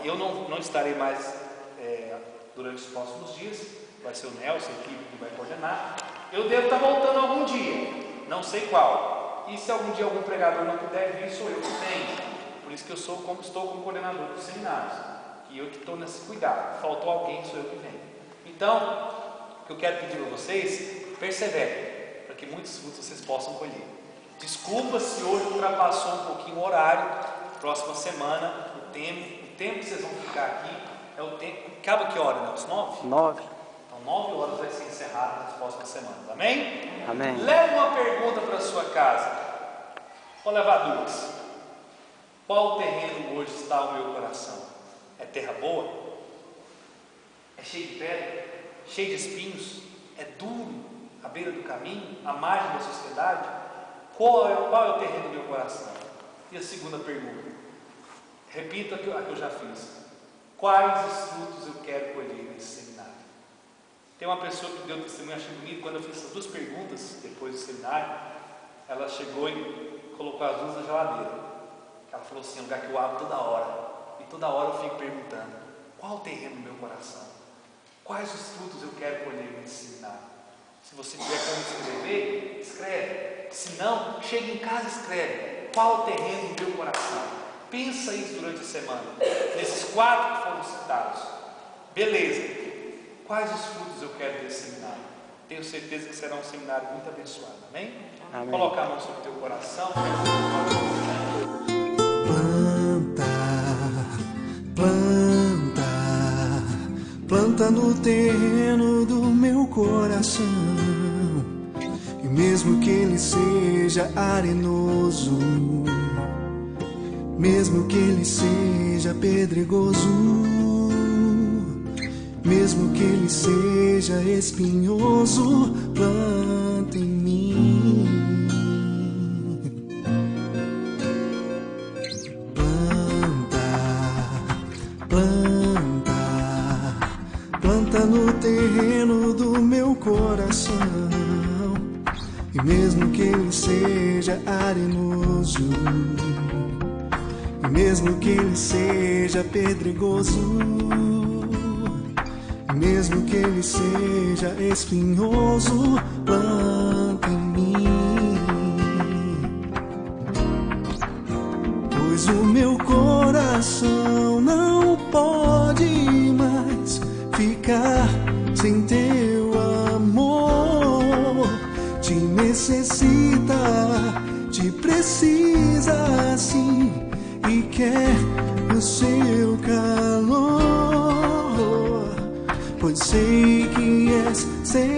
Eu não estarei mais durante os próximos dias. Vai ser o Nelson, a equipe que vai coordenar. Eu devo estar voltando algum dia, não sei qual. E se algum dia algum pregador não puder vir, sou eu que venho. Por isso que estou como coordenador dos seminários. E eu que estou nesse cuidado. Faltou alguém, sou eu que venho. Então, o que eu quero pedir a vocês, perseverem, para que muitos frutos vocês possam colher. Desculpa se hoje ultrapassou um pouquinho o horário. Próxima semana, o tempo que vocês vão ficar aqui é o tempo. Acaba que hora, Nelson? 9? 9. 9 horas vai ser encerrado nas próximas semanas, amém? Amém. Leve uma pergunta para a sua casa. Vou levar duas. Qual terreno hoje está o meu coração? É terra boa? É cheio de pedra? Cheio de espinhos? É duro? À beira do caminho? À margem da sociedade? Qual é o terreno do meu coração? E a segunda pergunta, repita a que eu já fiz. Quais os frutos eu quero colher nesse seminário? Tem uma pessoa que deu testemunho, achei bonito, quando eu fiz essas duas perguntas, depois do seminário, ela chegou e colocou as duas na geladeira. Ela falou assim: é um lugar que eu abro toda hora, e toda hora eu fico perguntando, qual o terreno do meu coração? Quais os frutos eu quero colher nesse seminário? Se você tiver como escrever, escreve. Se não, chega em casa e escreve. Qual o terreno do meu coração? Pensa isso durante a semana, nesses 4 que foram citados. Beleza. Quais os frutos eu quero desse seminário? Tenho certeza que será um seminário muito abençoado. Amém? Amém. Colocar a mão sobre o teu coração. Planta no terreno do meu coração. E mesmo que ele seja arenoso, mesmo que ele seja pedregoso, mesmo que ele seja espinhoso, planta em mim. Planta no terreno do meu coração. E mesmo que ele seja arenoso, e mesmo que ele seja pedregoso, mesmo que ele seja espinhoso, planta em mim. Pois o meu coração não pode mais ficar sem teu amor. Te necessita, te precisa assim, e quer o seu calor. pois sei que és semeador.